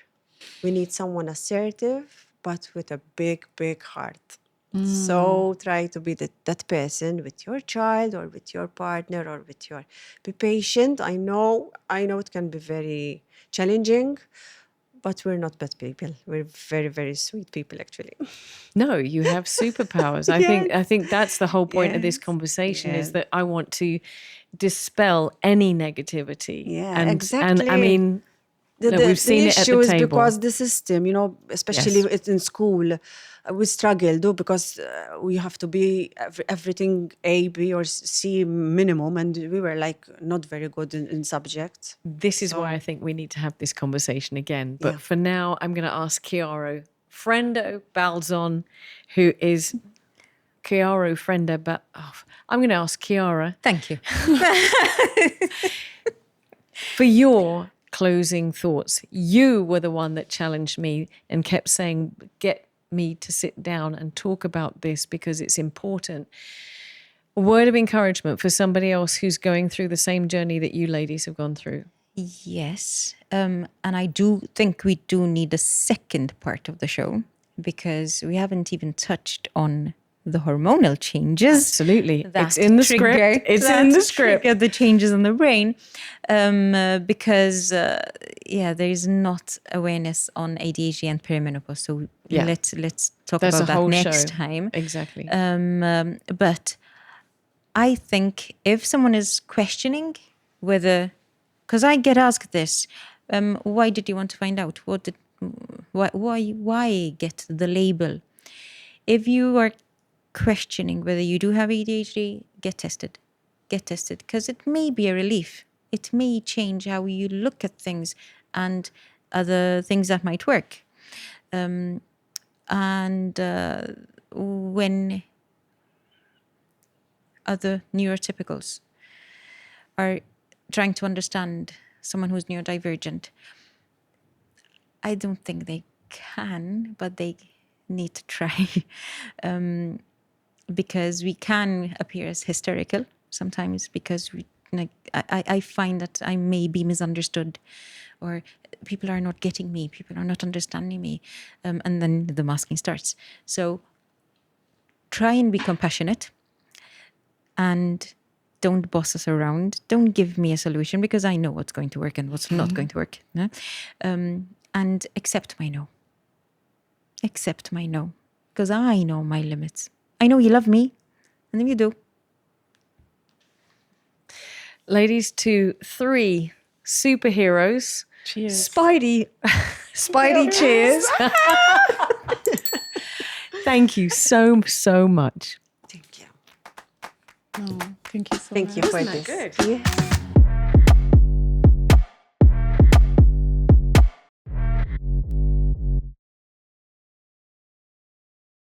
We need someone assertive, but with a big, big heart. So try to be that person with your child or with your partner or with your... Be patient. I know it can be very challenging, but we're not bad people. We're very, very sweet people, actually. No, you have superpowers. I think that's the whole point of this conversation is that I want to dispel any negativity. Yeah, and, exactly. And we've seen it at the table. Because the system, especially in school, we struggle because we have to be everything A, B, or C minimum, and we were like not very good in subjects. This is why I think we need to have this conversation again. But for now, I'm going to ask Chiara Frendo Balzan, who is Chiara Frendo I'm going to ask Chiara. Thank you. For your closing thoughts. You were the one that challenged me and kept saying, get me to sit down and talk about this because it's important. A word of encouragement for somebody else who's going through the same journey that you ladies have gone through. Yes. And I do think we do need a second part of the show because we haven't even touched on the hormonal changes. Absolutely. It's in the script. It's in the script. The changes in the brain. Because, there is not awareness on ADHD and perimenopause. So let's talk about that next time. Exactly. But I think if someone is questioning whether, because I get asked this, why did you want to find out? Why get the label? If you are questioning whether you do have ADHD, get tested because it may be a relief. It may change how you look at things and other things that might work. When other neurotypicals are trying to understand someone who's neurodivergent, I don't think they can, but they need to try. Because we can appear as hysterical sometimes because I find that I may be misunderstood or people are not getting me, people are not understanding me, and then the masking starts. So try and be compassionate and don't boss us around. Don't give me a solution because I know what's going to work and what's not going to work. No? And accept my no. Accept my no because I know my limits. I know you love me, and then you do. Ladies, to 3 superheroes. Cheers. Spidey cheers. Thank you so much. Thank you. Oh, thank you so much. Thank you for this. Good. Yeah.